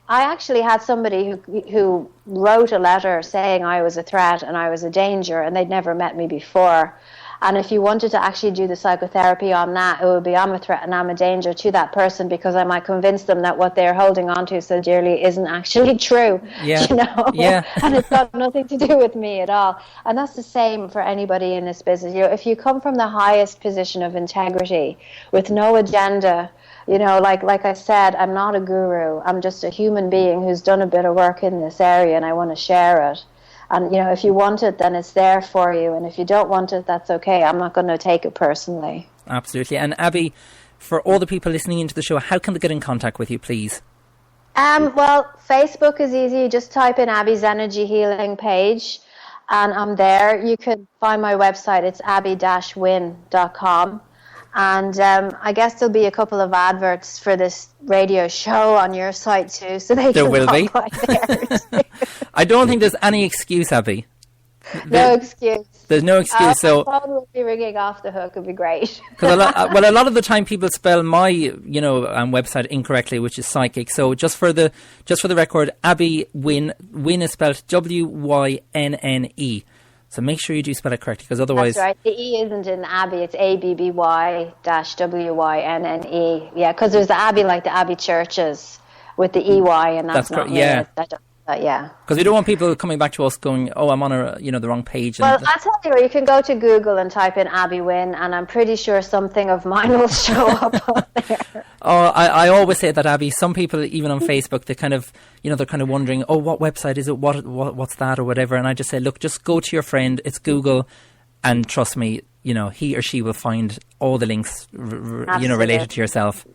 I actually had somebody who wrote a letter saying I was a threat and I was a danger, and they'd never met me before. And if you wanted to actually do the psychotherapy on that, it would be I'm a threat and I'm a danger to that person, because I might convince them that what they're holding on to so dearly isn't actually true. Yeah. You know? Yeah. And it's got nothing to do with me at all. And that's the same for anybody in this business. You know, if you come from the highest position of integrity with no agenda, you know, like I said, I'm not a guru. I'm just a human being who's done a bit of work in this area, and I want to share it. And, you know, if you want it, then it's there for you. And if you don't want it, that's okay. I'm not going to take it personally. Absolutely. And Abby, for all the people listening into the show, how can they get in contact with you, please? Well, Facebook is easy. Just type in Abby's Energy Healing page, and I'm there. You can find my website. It's abby-wynne.com. And I guess there'll be a couple of adverts for this radio show on your site too, so they there can will be. By there. I don't think there's any excuse, Abby. No excuse. There's no excuse. So my phone will be ringing off the hook. It'd be great. Because a lot of the time people spell my website incorrectly, which is psychic. So just for the record, Abby Wynne. Wynne is spelled Wynne. So make sure you do spell it correctly, because otherwise... That's right. The E isn't in Abbey. It's ABBY-WYNNE. Yeah, because there's the Abbey, like the Abbey churches, with the EY, and that's not correct. Yeah. I don't yeah. Because we don't want people coming back to us going, "Oh, I'm on the wrong page." Well, I'll tell you, you can go to Google and type in Abby Wynne, and I'm pretty sure something of mine will show up on there. Oh, I always say that, Abby. Some people, even on Facebook, they kind of, they're kind of wondering, "Oh, what website is it? What's that or whatever?" And I just say, "Look, just go to your friend. It's Google, and trust me, he or she will find all the links, related to yourself."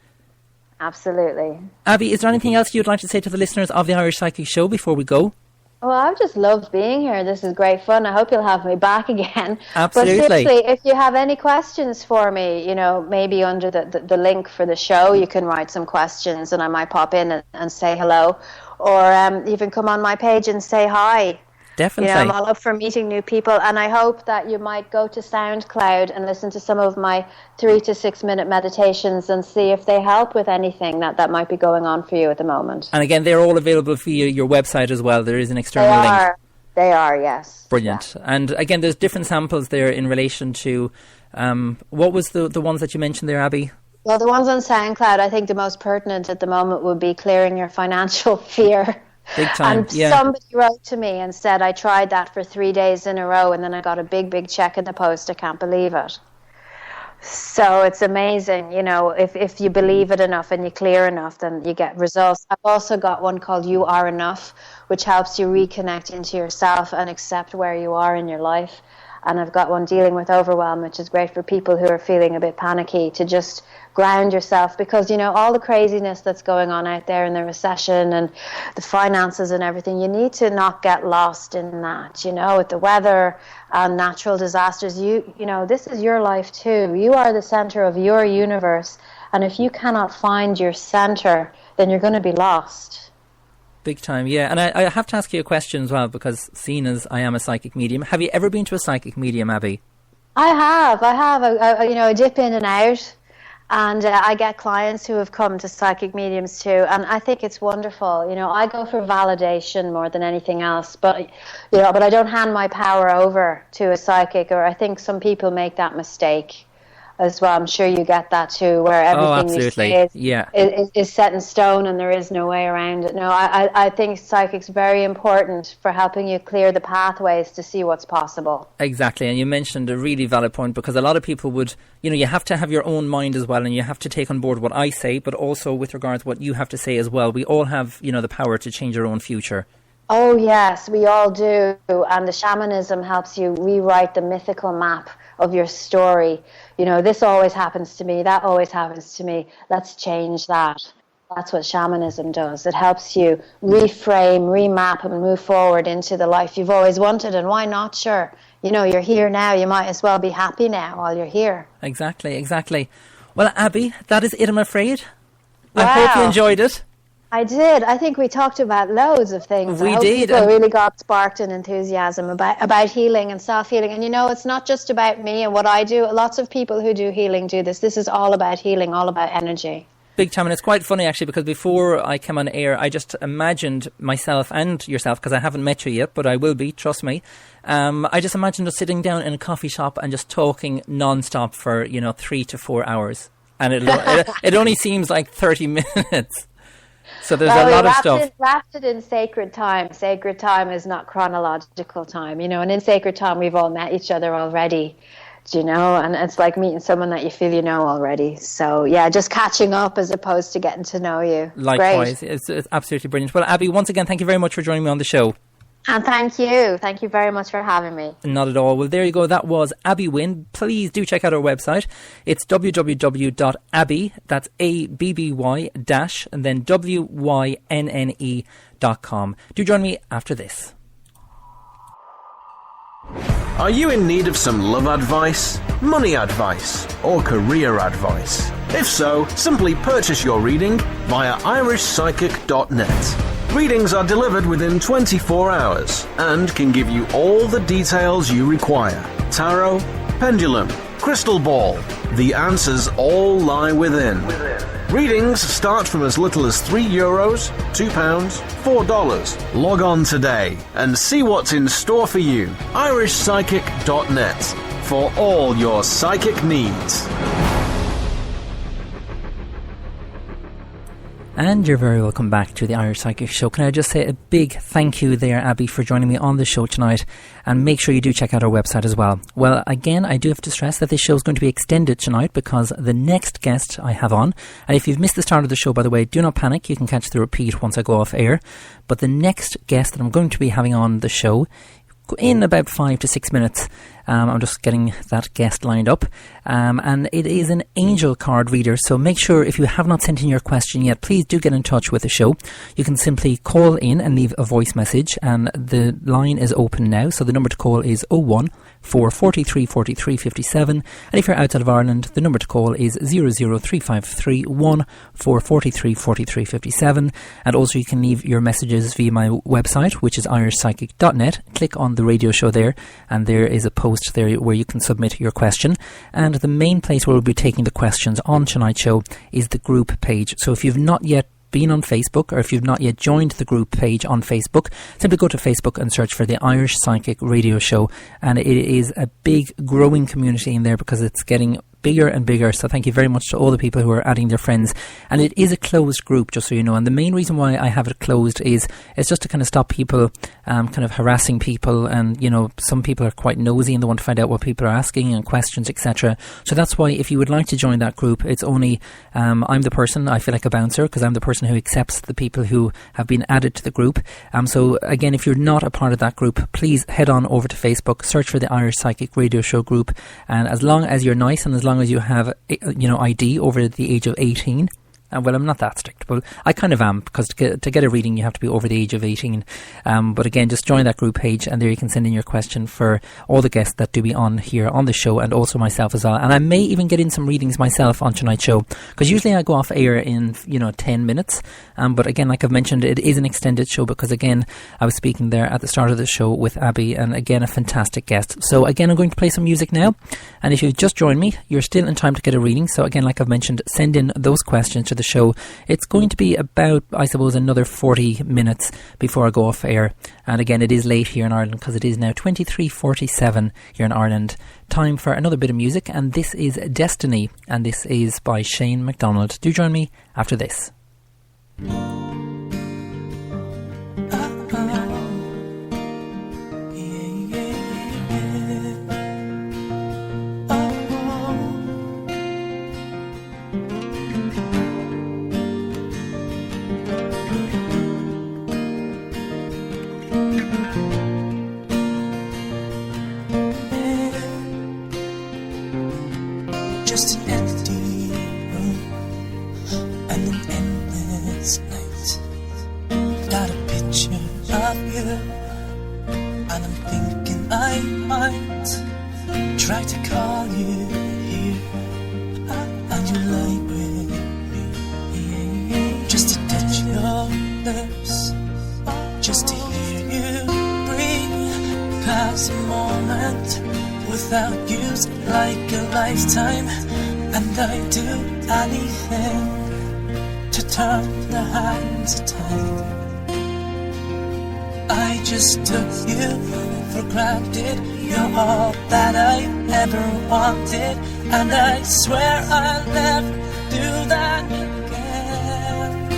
Absolutely. Abby, is there anything else you'd like to say to the listeners of the Irish Psychic Show before we go? Well, I've just loved being here. This is great fun. I hope you'll have me back again. Absolutely. But seriously, if you have any questions for me, maybe under the link for the show, you can write some questions and I might pop in and say hello. Or even come on my page and say hi. Definitely. I'm all up for meeting new people, and I hope that you might go to SoundCloud and listen to some of my 3 to 6 minute meditations and see if they help with anything that might be going on for you at the moment. And again, they're all available via your website as well. There is an external link. They are, yes. Brilliant. Yeah. And again, there's different samples there in relation to, what was the ones that you mentioned there, Abby? Well, the ones on SoundCloud, I think the most pertinent at the moment would be clearing your financial fear. Big time, and yeah. Somebody wrote to me and said, I tried that for 3 days in a row and then I got a big check in the post. I can't believe it. So it's amazing, if you believe it enough and you clear enough, then you get results. I've also got one called You Are Enough, which helps you reconnect into yourself and accept where you are in your life. And I've got one dealing with overwhelm, which is great for people who are feeling a bit panicky, to just ground yourself, because all the craziness that's going on out there in the recession and the finances and everything, you need to not get lost in that, with the weather and natural disasters. This is your life too. You are the center of your universe, and if you cannot find your center, then you're going to be lost. Big time, yeah. And I have to ask you a question as well, because seeing as I am a psychic medium, have you ever been to a psychic medium, Abby? I have. I dip in and out. And I get clients who have come to psychic mediums too, and I think it's wonderful. I go for validation more than anything else, but I don't hand my power over to a psychic, or I think some people make that mistake as well. I'm sure you get that too, where everything you say is set in stone and there is no way around it. No, I think psychic's very important for helping you clear the pathways to see what's possible. Exactly, and you mentioned a really valid point, because a lot of people would, you have to have your own mind as well, and you have to take on board what I say, but also with regards to what you have to say as well. We all have, the power to change our own future. Oh yes, we all do, and the shamanism helps you rewrite the mythical map of your story. This always happens to me, that always happens to me, let's change that. That's what shamanism does. It helps you reframe, remap, and move forward into the life you've always wanted. And why not? Sure, you're here now, you might as well be happy now while you're here. Exactly. Well, Abby, that is it, I'm afraid. Wow. I hope you enjoyed it. I did. I think we talked about loads of things. We I hope did. People really got sparked in enthusiasm about healing and self-healing. And it's not just about me and what I do. Lots of people who do healing do this. This is all about healing, all about energy. Big time. And it's quite funny, actually, because before I came on air, I just imagined myself and yourself, because I haven't met you yet, but I will be, trust me. I just imagined us sitting down in a coffee shop and just talking non-stop for, 3 to 4 hours. And it only seems like 30 minutes. So there's a lot of stuff. Wrapped it in sacred time. Sacred time is not chronological time, and in sacred time we've all met each other already, and it's like meeting someone that you feel you know already. So yeah, just catching up as opposed to getting to know you. Likewise, Great. It's absolutely brilliant. Well, Abby, once again, thank you very much for joining me on the show. And thank you. Thank you very much for having me. Not at all. Well, there you go. That was Abby Wynne. Please do check out our website. It's www.abby, that's ABBY dash, and then WYNNE.com. Do join me after this. Are you in need of some love advice, money advice, or career advice? If so, simply purchase your reading via irishpsychic.net. Readings are delivered within 24 hours and can give you all the details you require. Tarot, pendulum, crystal ball. The answers all lie within. Readings start from as little as €3, £2, $4. Log on today and see what's in store for you. irishpsychic.net for all your psychic needs. And you're very welcome back to the Irish Psychic Show. Can I just say a big thank you there, Abby, for joining me on the show tonight, and make sure you do check out our website as well. Well, again, I do have to stress that this show is going to be extended tonight because the next guest I have on, and if you've missed the start of the show, by the way, do not panic, you can catch the repeat once I go off air, but the next guest that I'm going to be having on the show in about 5 to 6 minutes. I'm just getting that guest lined up. And it is an angel card reader, so make sure if you have not sent in your question yet, please do get in touch with the show. You can simply call in and leave a voice message, and the line is open now, so the number to call is 01 443 43 57, and if you're outside of Ireland, the number to call is 00353 443 43 57, and also you can leave your messages via my website, which is irishpsychic.net. Click on the radio show there, and there is a post there where you can submit your question, and the main place where we'll be taking the questions on tonight's show is the group page. So if you've not yet been on Facebook, or if you've not yet joined the group page on Facebook, simply go to Facebook and search for the Irish Psychic Radio Show, and it is a big growing community in there because it's getting bigger and bigger. So thank you very much to all the people who are adding their friends, and it is a closed group, just so you know, and the main reason why I have it closed is it's just to kind of stop people kind of harassing people, and you know, some people are quite nosy and they want to find out what people are asking and questions, etc. So that's why if you would like to join that group, it's only I'm the person, I feel like a bouncer because I'm the person who accepts the people who have been added to the group. So again, if you're not a part of that group, please head on over to Facebook, search for the Irish Psychic Radio Show group, and as long as you're nice and as long as you have, you know, ID over the age of 18. Well, I'm not that strict, but I kind of am, because to get a reading you have to be over the age of 18. But again, just join that group page, and there you can send in your question for all the guests that do be on here on the show, and also myself as well. And I may even get in some readings myself on tonight's show, because usually I go off air in 10 minutes. But again, like I've mentioned, it is an extended show because again, I was speaking there at the start of the show with Abby, and again, a fantastic guest. So again, I'm going to play some music now, and if you've just joined me, you're still in time to get a reading. So again, like I've mentioned, send in those questions to the show. It's going to be about, I suppose, another 40 minutes before I go off air. And again, it is late here in Ireland because it is now 23:47 here in Ireland. Time for another bit of music, and this is Destiny, and this is by Shane MacDonald. Do join me after this. Just an empty room and an endless night. Got a picture of you, and I'm thinking I might try to call you here, and you lie with me. Just to touch your lips, just to hear you breathe. Past a moment without you's like a lifetime, and I'd do anything to turn the hands of time. I just took you for granted. You're all that I ever wanted, and I swear I'll never do that again.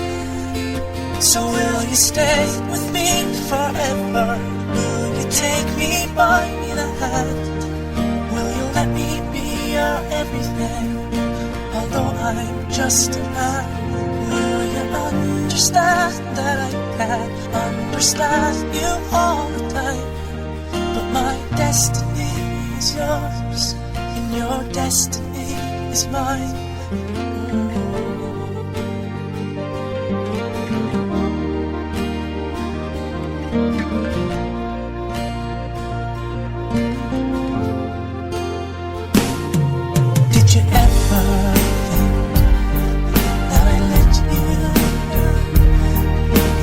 So will you stay with me forever? Will you take me by the hand? Let me be your everything, although I'm just a man. Will you understand that I can't understand you all the time? But my destiny is yours, and your destiny is mine. Did you ever think that I let you down?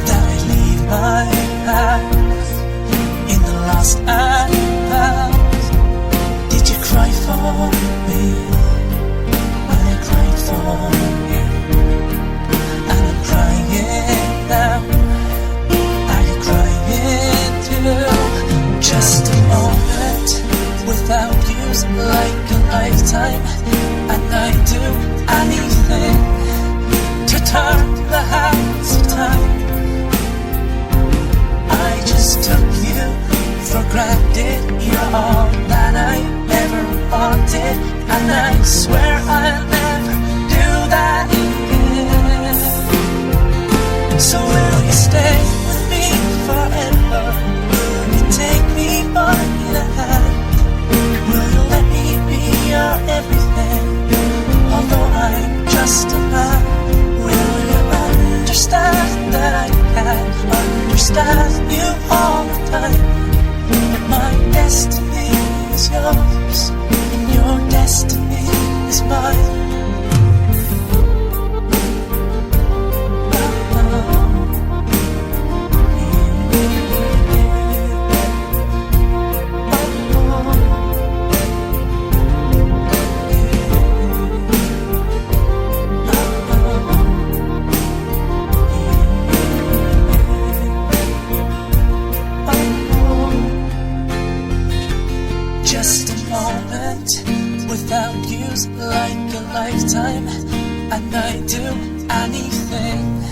That I leave my past in the lost and found? Did you cry for me when I cried for you? feels like a lifetime, and I'd do anything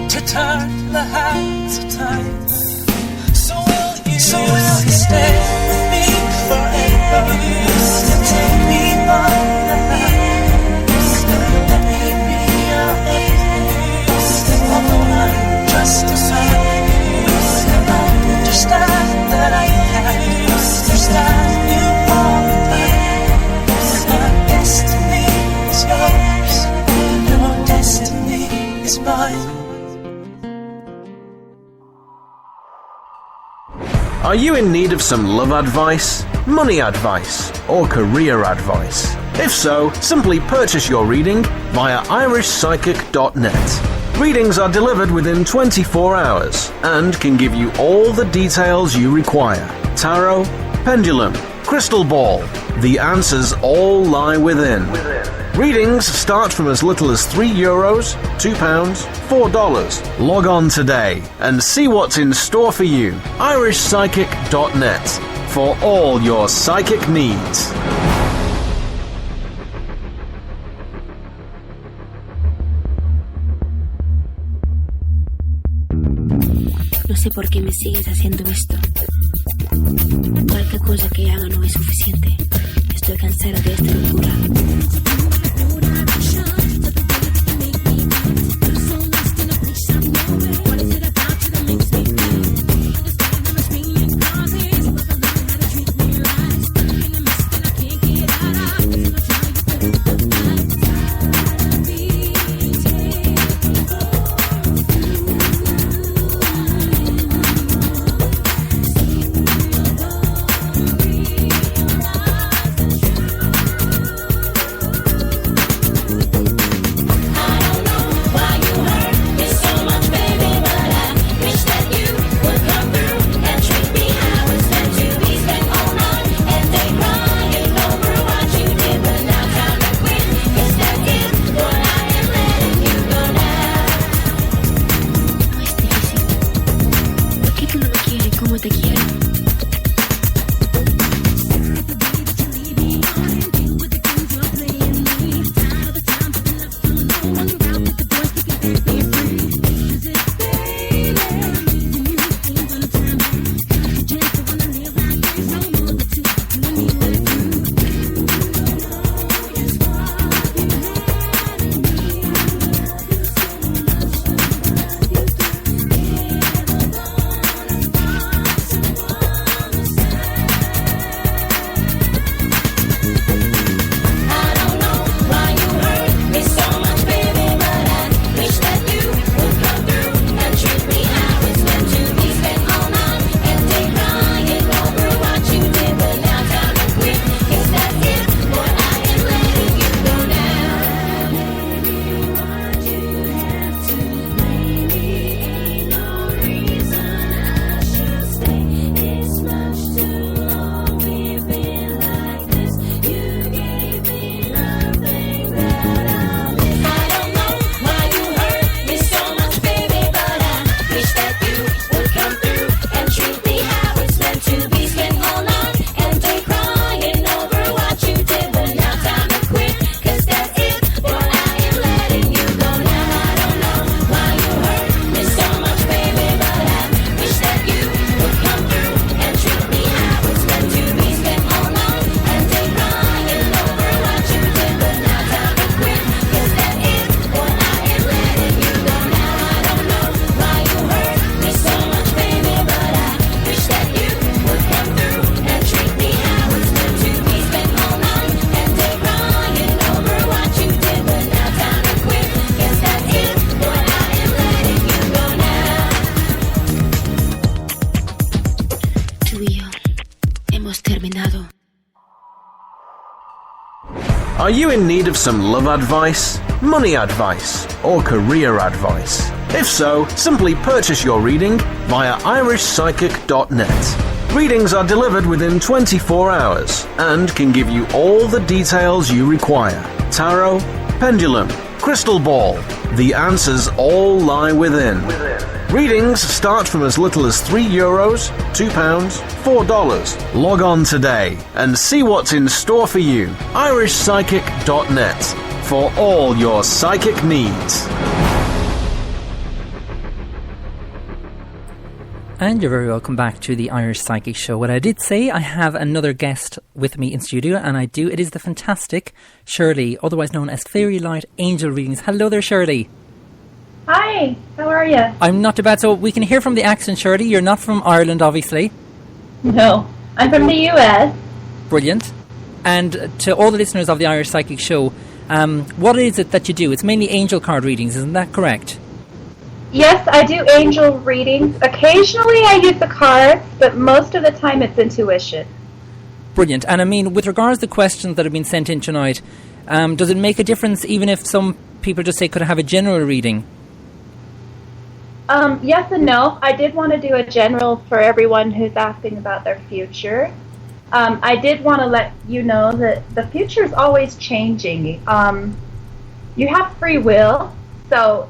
to turn the hands of time. So will you stay with me forever? Still take me by the hand. Still let me be your everything. Still although I'm just a son, still I understand that I can't understand you all the time. My destiny is yours, your destiny is mine. Are you in need of some love advice, money advice, or career advice? If so, simply purchase your reading via irishpsychic.net. Readings are delivered within 24 hours and can give you all the details you require. Tarot, pendulum, crystal ball, the answers all lie within. Readings start from as little as €3, £2, $4. Log on today and see what's in store for you. irishpsychic.net for all your psychic needs. No sé por qué me sigues haciendo esto. Cualquier cosa que haga no es suficiente. Estoy cansada de esta locura. Are you in need of some love advice, money advice, or career advice? If so, simply purchase your reading via irishpsychic.net. Readings are delivered within 24 hours and can give you all the details you require. Tarot, pendulum, crystal ball, the answers all lie within. Readings start from as little as €3, £2, $4. Log on today and see what's in store for you. irishpsychic.net for all your psychic needs. And you're very welcome back to the Irish Psychic Show. What I did say, I have another guest with me in studio, and I do. It is the fantastic Shirley, otherwise known as Fairylight Angel Readings. Hello there, Shirley. Hi, how are you? I'm not too bad. So we can hear from the accent, Shirley. You're not from Ireland, obviously. No, I'm from the US. Brilliant. And to all the listeners of the Irish Psychic Show, what is it that you do? It's mainly angel card readings, isn't that correct? Yes, I do angel readings. Occasionally I use the cards, but most of the time it's intuition. Brilliant. And I mean, with regards to the questions that have been sent in tonight, does it make a difference even if some people just say could I have a general reading? Yes and no. I did want to do a general for everyone who's asking about their future. I did want to let you know that the future is always changing. You have free will, so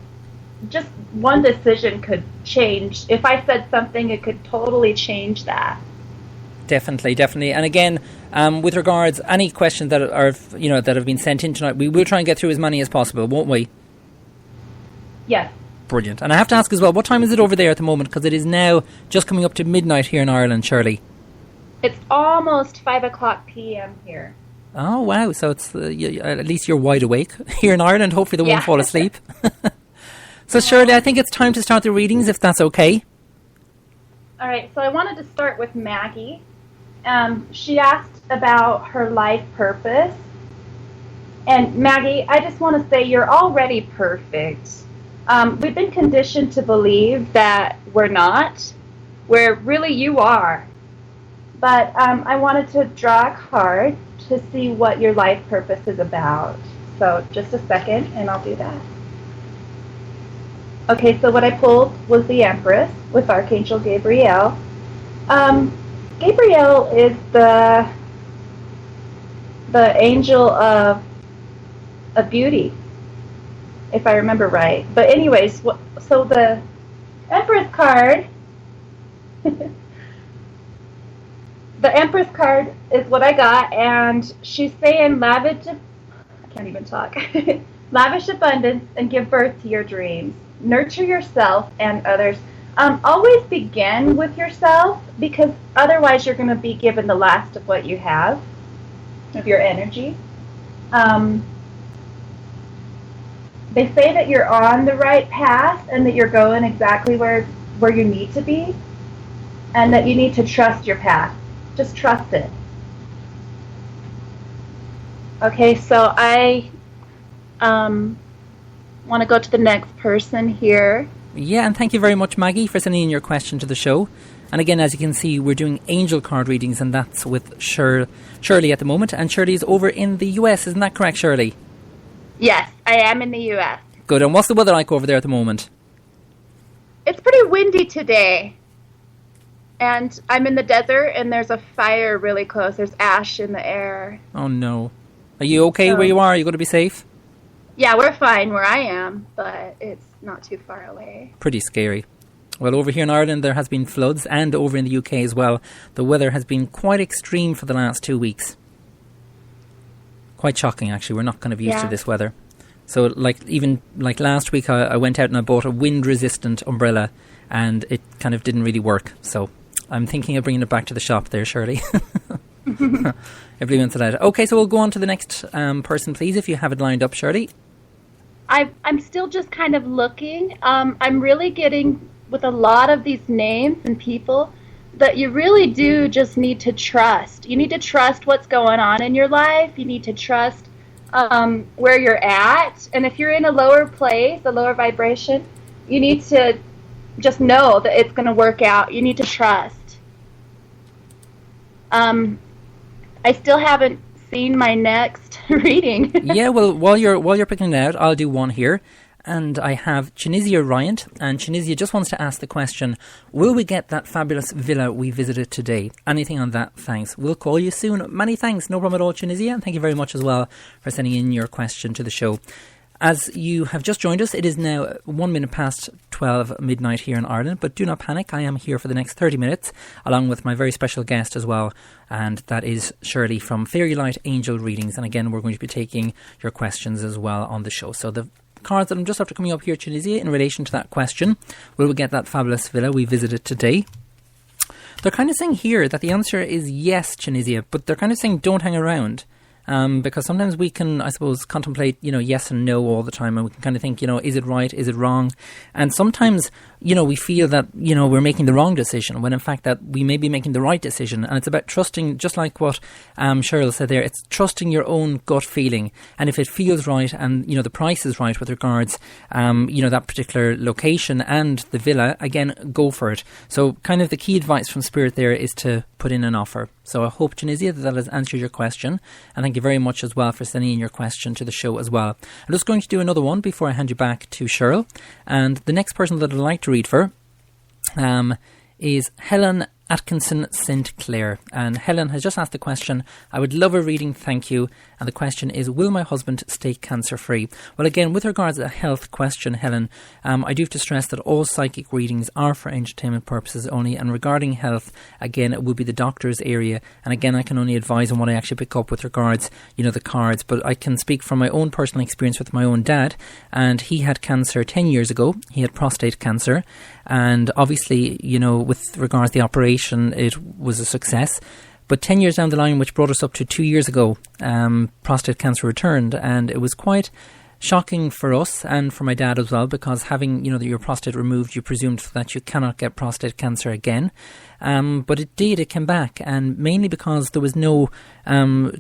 just one decision could change. If I said something, it could totally change that. Definitely. And again, with regards any questions that are that have been sent in tonight, we will try and get through as many as possible, won't we? Yes. Brilliant. And I have to ask as well, what time is it over there at the moment? Because it is now just coming up to midnight here in Ireland, Shirley. It's almost 5 o'clock p.m. here. Oh, wow. So it's at least you're wide awake here in Ireland. Hopefully they won't fall asleep. So, Shirley, I think it's time to start the readings, if that's okay. All right. So I wanted to start with Maggie. She asked about her life purpose. And Maggie, I just want to say you're already perfect. We've been conditioned to believe that we're not, where really you are. But I wanted to draw a card to see what your life purpose is about. So just a second, and I'll do that. Okay, so what I pulled was the Empress with Archangel Gabriel. Gabriel is the angel of beauty, if I remember right. But anyways, so the Empress card, the Empress card is what I got, and she's saying I can't even talk. Lavish abundance and give birth to your dreams. Nurture yourself and others. Always begin with yourself, because otherwise you're going to be given the last of what you have, of your energy. They say that you're on the right path and that you're going exactly where you need to be, and that you need to trust your path. Just trust it. Okay, so I want to go to the next person here. Yeah, and thank you very much, Maggie, for sending in your question to the show. And again, as you can see, we're doing angel card readings, and that's with Shirley at the moment. And Shirley's over in the US, isn't that correct, Shirley? Yes, I am in the US. Good. And what's the weather like over there at the moment? It's pretty windy today. And I'm in the desert, and there's a fire really close. There's ash in the air. Oh, no. Are you okay where you are? Are you going to be safe? Yeah, we're fine where I am, but it's not too far away. Pretty scary. Well, over here in Ireland, there has been floods, and over in the UK as well. The weather has been quite extreme for the last 2 weeks. Quite shocking, actually. We're not kind of used to this weather. So, even last week, I went out and I bought a wind-resistant umbrella, and it kind of didn't really work. So, I'm thinking of bringing it back to the shop there, Shirley. Everybody wants it out. Okay, so we'll go on to the next person, please, if you have it lined up, Shirley. I'm still just kind of looking. I'm really getting, with a lot of these names and people, that you really do just need to trust. You need to trust what's going on in your life. You need to trust where you're at. And if you're in a lower place, a lower vibration, you need to just know that it's going to work out. You need to trust. I still haven't seen my next reading. Yeah, well, while you're picking it out, I'll do one here. And I have Tunisia Ryant, and Tunisia just wants to ask the question, will we get that fabulous villa we visited today? Anything on that? Thanks. We'll call you soon. Many thanks. No problem at all, Tunisia. And thank you very much as well for sending in your question to the show. As you have just joined us, it is now 1 minute past 12 midnight here in Ireland, but do not panic, I am here for the next 30 minutes, along with my very special guest as well, and that is Shirley from Fairylight Angel Readings, and again, we're going to be taking your questions as well on the show. So the cards that I'm just after coming up here, Tunisia, in relation to that question, will we get that fabulous villa we visited today? They're kind of saying here that the answer is yes, Tunisia, but they're kind of saying don't hang around. Because sometimes we can, I suppose, contemplate, yes and no all the time, and we can kind of think, is it right, is it wrong? And sometimes, we feel that, we're making the wrong decision, when in fact that we may be making the right decision. And it's about trusting, just like what Cheryl said there, it's trusting your own gut feeling. And if it feels right and, the price is right with regards, that particular location and the villa, again, go for it. So kind of the key advice from Spirit there is to put in an offer. So I hope, Tunisia, that has answered your question. And thank you very much as well for sending in your question to the show as well. I'm just going to do another one before I hand you back to Cheryl. And the next person that I'd like to read for is Helen Atkinson St. Clair. And Helen has just asked the question, I would love a reading, thank you. And the question is, will my husband stay cancer free? Well, again, with regards to a health question, Helen, I do have to stress that all psychic readings are for entertainment purposes only. And regarding health, again, it will be the doctor's area. And again, I can only advise on what I actually pick up with regards, the cards. But I can speak from my own personal experience with my own dad. And he had cancer 10 years ago. He had prostate cancer. And obviously, with regards to the operation, it was a success. But 10 years down the line, which brought us up to 2 years ago, prostate cancer returned. And it was quite shocking for us and for my dad as well, because having, your prostate removed, you presumed that you cannot get prostate cancer again. But it did, it came back, and mainly because there was no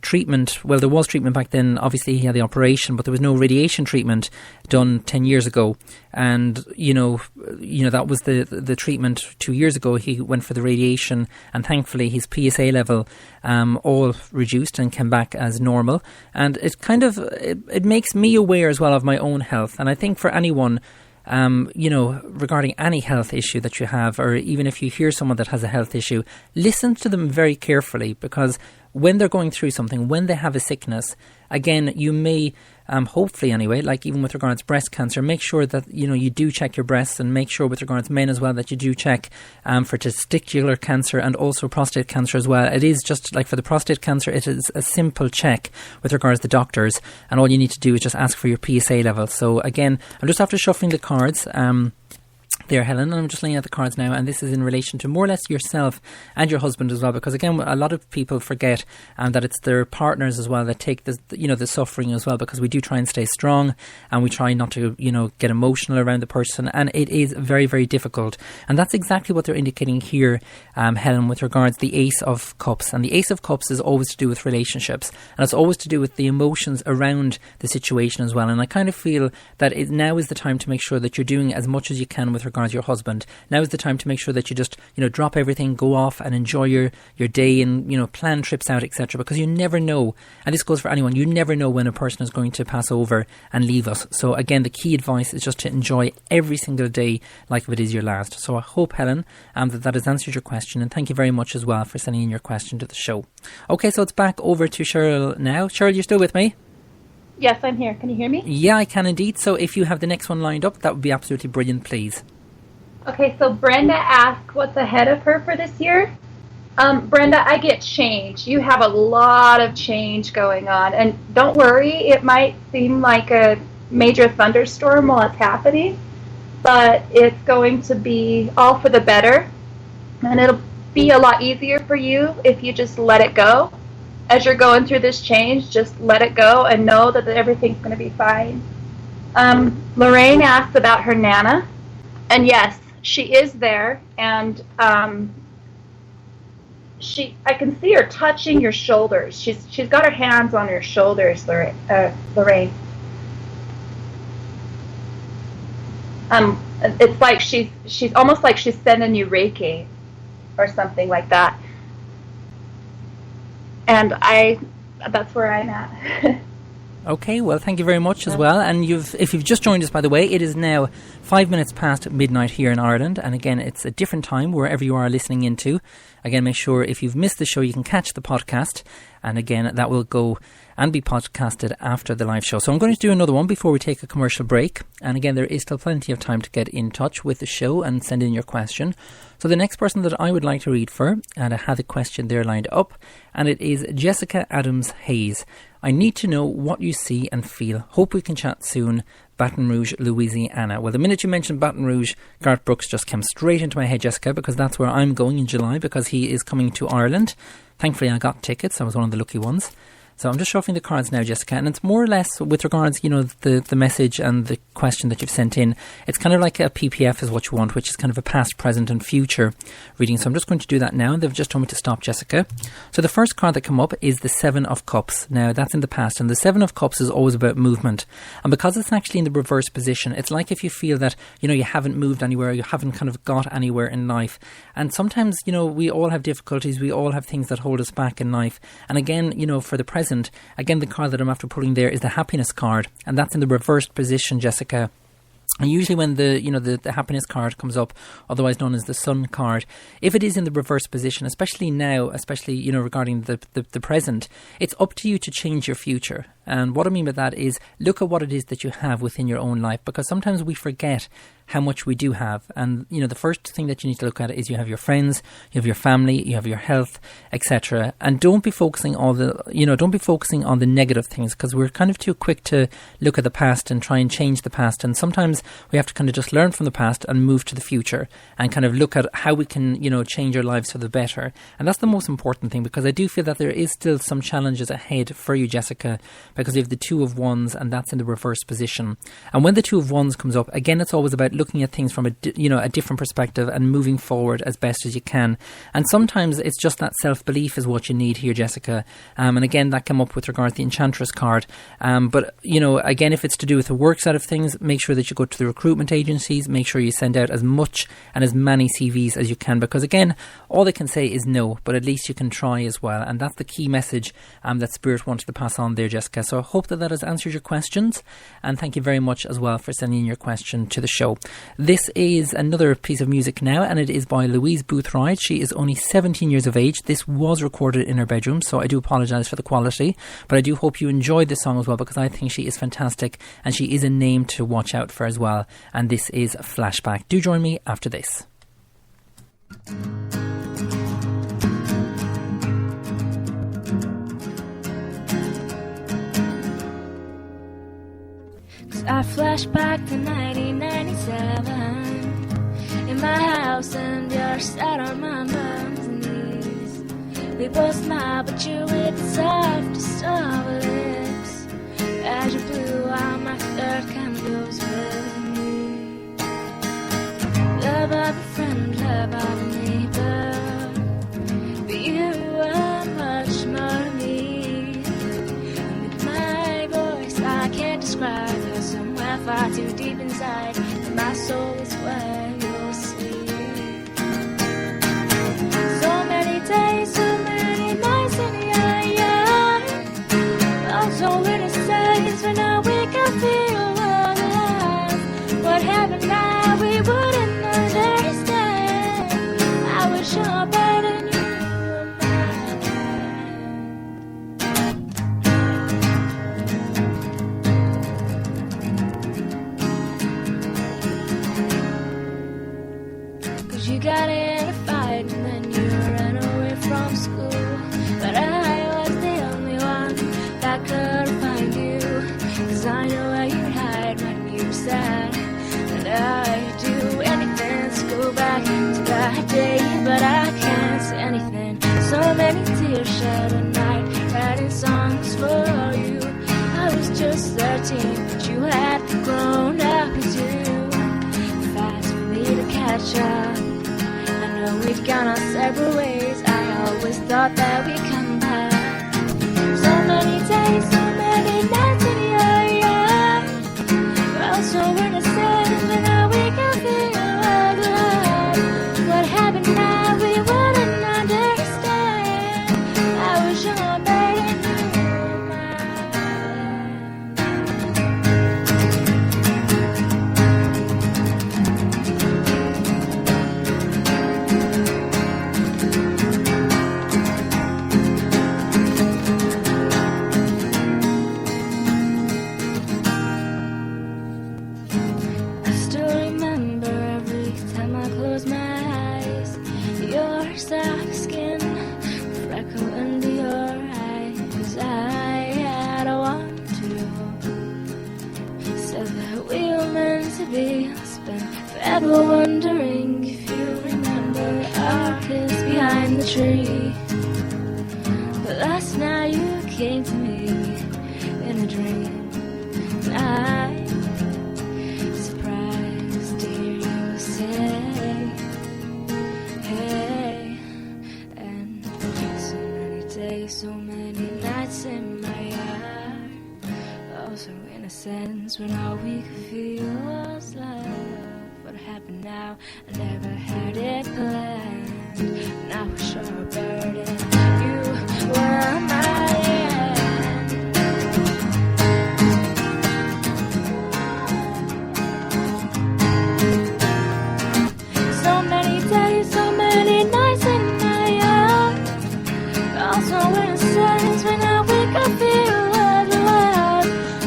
treatment. Well, there was treatment back then. Obviously, he had the operation, but there was no radiation treatment done 10 years ago. And, that was the treatment 2 years ago. He went for the radiation, and thankfully his PSA level all reduced and came back as normal. And it kind of, it makes me aware as well of my own health. And I think for anyone, regarding any health issue that you have, or even if you hear someone that has a health issue, listen to them very carefully, because when they're going through something, when they have a sickness, again, you may, hopefully anyway, like even with regards to breast cancer, make sure that, you do check your breasts, and make sure with regards to men as well that you do check for testicular cancer and also prostate cancer as well. It is just like for the prostate cancer, it is a simple check with regards to doctors, and all you need to do is just ask for your PSA level. So again, I'm just after shuffling the cards. There, Helen, and I'm just laying out the cards now, and this is in relation to more or less yourself and your husband as well, because again, a lot of people forget that it's their partners as well that take the suffering as well, because we do try and stay strong, and we try not to get emotional around the person, and it is very, very difficult. And that's exactly what they're indicating here, Helen, with regards to the Ace of Cups. And the Ace of Cups is always to do with relationships, and it's always to do with the emotions around the situation as well. And I kind of feel that now is the time to make sure that you're doing as much as you can with regards to your husband. Now is the time to make sure that you just drop everything, go off and enjoy your day, and plan trips out, etc., because you never know, and this goes for anyone, you never know when a person is going to pass over and leave us. So again, the key advice is just to enjoy every single day like if it is your last. So I hope, Helen, that has answered your question, and thank you very much as well for sending in your question to the show. Okay, so it's back over to Cheryl now. Cheryl, you're still with me? Yes, I'm here. Can you hear me? Yeah, I can indeed. So if you have the next one lined up, that would be absolutely brilliant, please. Okay, so Brenda asked what's ahead of her for this year. Brenda, I get change. You have a lot of change going on. And don't worry, it might seem like a major thunderstorm while it's happening, but it's going to be all for the better. And it'll be a lot easier for you if you just let it go. As you're going through this change, just let it go and know that everything's going to be fine. Lorraine asked about her Nana. And yes, she is there, and I can see her touching your shoulders. She's got her hands on your shoulders, Lorraine. It's like she's almost like she's sending you Reiki or something like that. And that's where I'm at. Okay, well, thank you very much as well. And if you've just joined us, by the way, it is now 5 minutes past midnight here in Ireland. And again, it's a different time wherever you are listening into. Again, make sure if you've missed the show, you can catch the podcast. And again, that will go and be podcasted after the live show. So I'm going to do another one before we take a commercial break. And again, there is still plenty of time to get in touch with the show and send in your question. So the next person that I would like to read for, and I had a question there lined up, and it is Jessica Adams Hayes. I need to know what you see and feel. Hope we can chat soon. Baton Rouge, Louisiana. Well, the minute you mentioned Baton Rouge, Garth Brooks just came straight into my head, Jessica, because that's where I'm going in July, because he is coming to Ireland. Thankfully, I got tickets. I was one of the lucky ones. So I'm just shuffling the cards now, Jessica, and it's more or less with regards, the message and the question that you've sent in. It's kind of like a PPF is what you want, which is kind of a past, present and future reading. So I'm just going to do that now. They've just told me to stop, Jessica. So the first card that came up is the Seven of Cups. Now, that's in the past, and the Seven of Cups is always about movement. And because it's actually in the reverse position, it's like if you feel that, you haven't moved anywhere, you haven't kind of got anywhere in life. And sometimes, we all have difficulties, we all have things that hold us back in life. And again, for the present, again, the card that I'm after pulling there is the Happiness card, and that's in the reversed position, Jessica. And usually when the happiness card comes up, otherwise known as the Sun card, if it is in the reverse position, especially now, regarding the present, it's up to you to change your future. And what I mean by that is look at what it is that you have within your own life, because sometimes we forget how much we do have. And, the first thing that you need to look at is you have your friends, you have your family, you have your health, etc. And don't be focusing on the negative things, because we're kind of too quick to look at the past and try and change the past. And sometimes we have to kind of just learn from the past and move to the future and kind of look at how we can, change our lives for the better. And that's the most important thing, because I do feel that there is still some challenges ahead for you, Jessica, because you have the Two of Wands, and that's in the reverse position. And when the Two of Wands comes up, again, it's always about looking at things from a different perspective and moving forward as best as you can. And sometimes it's just that self-belief is what you need here, Jessica. And again, that came up with regards to the Enchantress card. But again, if it's to do with the work side of things, make sure that you go to the recruitment agencies, make sure you send out as much and as many CVs as you can, because again, all they can say is no, but at least you can try as well. And that's the key message that Spirit wanted to pass on there, Jessica. So I hope that has answered your questions, and thank you very much as well for sending in your question to the show. This is another piece of music now, and it is by Louise Boothroyd. She is only 17 years of age. This was recorded in her bedroom, so I do apologise for the quality, but I do hope you enjoyed this song as well, because I think she is fantastic, and she is a name to watch out for as well. And this is Flashback. Do join me after this. I flash back to 1997 in my house, and you're sat on my mom's knees. We both smile, but you with the softest of lips as you blew out my third candles with me. Love of a friend, love of a neighbor, but you were much more to me. And with my voice, I can't describe. Somewhere far too deep inside, and my soul is where you'll sleep. So many days, so many nights in the eye. Also witness days when I wake up feel alive. What happened now, we wouldn't understand. I was sure better than you were You got in a fight and then you ran away from school. But I was the only one that could find you, 'cause I know where you'd hide when you were sad. And I'd do anything to go back to that day, but I can't say anything. So many tears shed at night, writing songs for you. I was just 13, but you had grown up too fast for me to catch up. We've gone our separate ways. I always thought that we'd come back. So many days, so many nights in the eye. We're also innocent when I wake up feel alive. What happened now, we wouldn't understand. I was your man and you were mine. in the tree. But last night you came to me in a dream. And I, surprised to hear you say, hey. And so many days, so many nights in my yard. Oh, so innocent when all we could feel was love. What happened now? I never had it planned. Now we're sure burden. You were my end. So many days, so many nights in my yard. Also innocent when I wake up feel what love.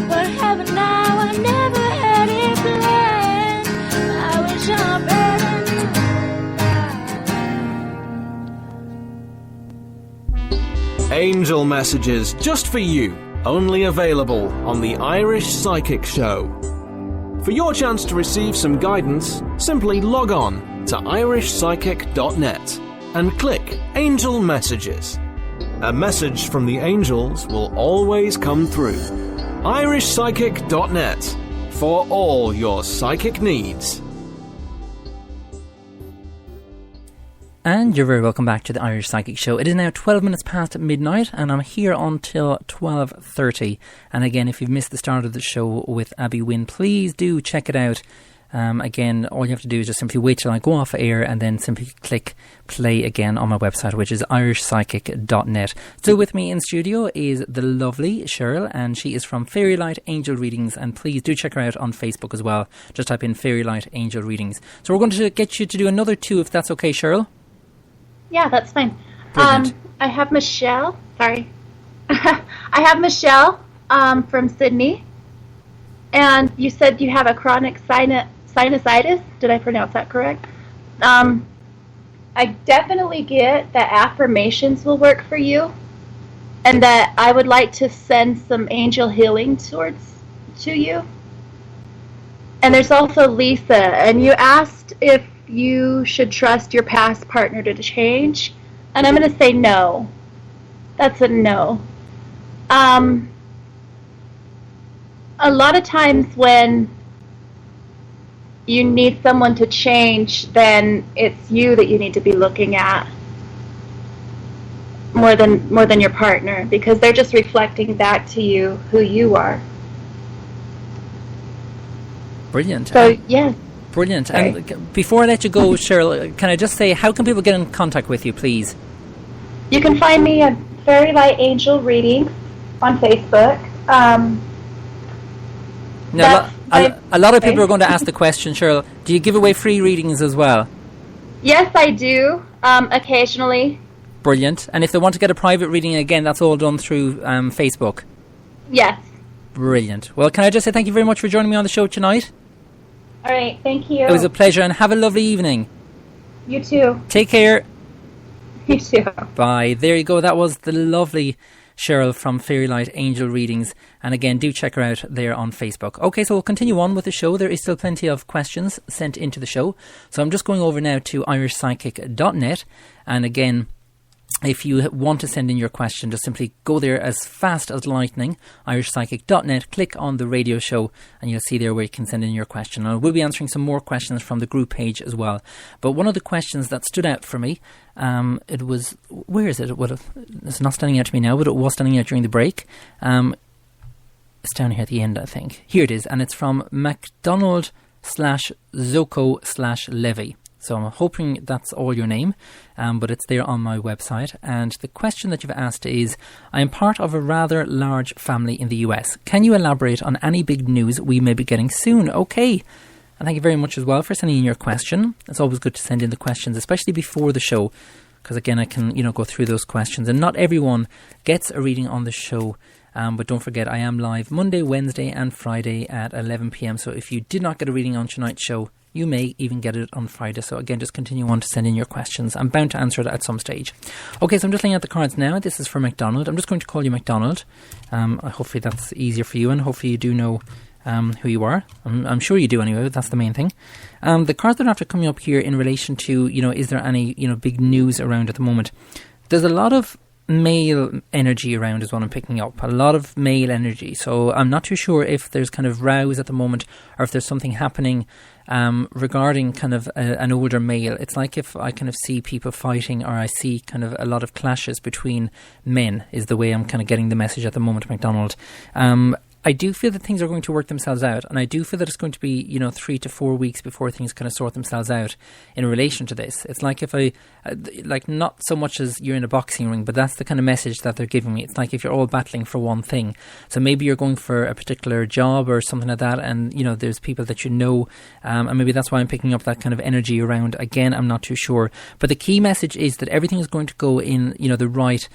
What happened now? I never had it planned. I wish I burdened you. Angel messages just for you, only available on the Irish Psychic Show. For your chance to receive some guidance, simply log on to irishpsychic.net and click Angel Messages. A message from the angels will always come through. irishpsychic.net for all your psychic needs. And you're very welcome back to the Irish Psychic Show. It is now 12 minutes past midnight and I'm here until 12:30. And again, if you've missed the start of the show with Abby Wynne, please do check it out. Again, all you have to do is just simply wait till I go off air and then simply click play again on my website, which is irishpsychic.net. Still with me in studio is the lovely Cheryl, and she is from Fairylight Angel Readings, and please do check her out on Facebook as well. Just type in Fairylight Angel Readings. So we're going to get you to do another two, if that's okay, Cheryl. Yeah, that's fine. Brilliant. I have Michelle. Sorry. I have Michelle from Sydney. And you said you have a chronic sinusitis. Did I pronounce that correct? I definitely get that affirmations will work for you. And that I would like to send some angel healing to you. And there's also Lisa. And you asked if you should trust your past partner to change, and I'm going to say no. That's a no. A lot of times when you need someone to change, then it's you that you need to be looking at more than your partner, because they're just reflecting back to you who you are. Brilliant. So, yes. Brilliant. Sorry. And before I let you go, Cheryl, can I just say, how can people get in contact with you, please? You can find me at Fairylight Angel Readings on Facebook. Now, a lot of people are going to ask the question, Cheryl, do you give away free readings as well? Yes, I do, occasionally. Brilliant. And if they want to get a private reading, again, that's all done through Facebook? Yes. Brilliant. Well, can I just say thank you very much for joining me on the show tonight? All right, thank you. It was a pleasure, and have a lovely evening. You too. Take care. You too. Bye. There you go. That was the lovely Cheryl from Fairylight Angel Readings. And again, do check her out there on Facebook. Okay, so we'll continue on with the show. There is still plenty of questions sent into the show. So I'm just going over now to irishpsychic.net. And again, if you want to send in your question, just simply go there as fast as lightning, irishpsychic.net, click on the radio show, and you'll see there where you can send in your question. And we'll be answering some more questions from the group page as well. But one of the questions that stood out for me, it was, where is it? It's not standing out to me now, but it was standing out during the break. It's down here at the end, I think. Here it is, and it's from MacDonald/Zoko/Levy. So I'm hoping that's all your name, but it's there on my website. And the question that you've asked is, I am part of a rather large family in the US. Can you elaborate on any big news we may be getting soon? Okay. And thank you very much as well for sending in your question. It's always good to send in the questions, especially before the show, because again, I can, go through those questions. And not everyone gets a reading on the show. But don't forget, I am live Monday, Wednesday and Friday at 11 p.m. So if you did not get a reading on tonight's show, you may even get it on Friday. So again, just continue on to send in your questions. I'm bound to answer it at some stage. Okay, so I'm just looking at the cards now. This is for MacDonald. I'm just going to call you MacDonald. Hopefully that's easier for you, and hopefully you do know who you are. I'm sure you do anyway, but that's the main thing. The cards that are after coming up here in relation to, is there any, big news around at the moment? There's a lot of male energy around is what I'm picking up. A lot of male energy. So I'm not too sure if there's kind of rows at the moment or if there's something happening regarding kind of an older male. It's like if I kind of see people fighting, or I see kind of a lot of clashes between men, is the way I'm kind of getting the message at the moment, MacDonald. I do feel that things are going to work themselves out, and I do feel that it's going to be, 3 to 4 weeks before things kind of sort themselves out in relation to this. It's like if I, not so much as you're in a boxing ring, but that's the kind of message that they're giving me. It's like if you're all battling for one thing. So maybe you're going for a particular job or something like that, and, there's people that and maybe that's why I'm picking up that kind of energy around. Again, I'm not too sure. But the key message is that everything is going to go in, the right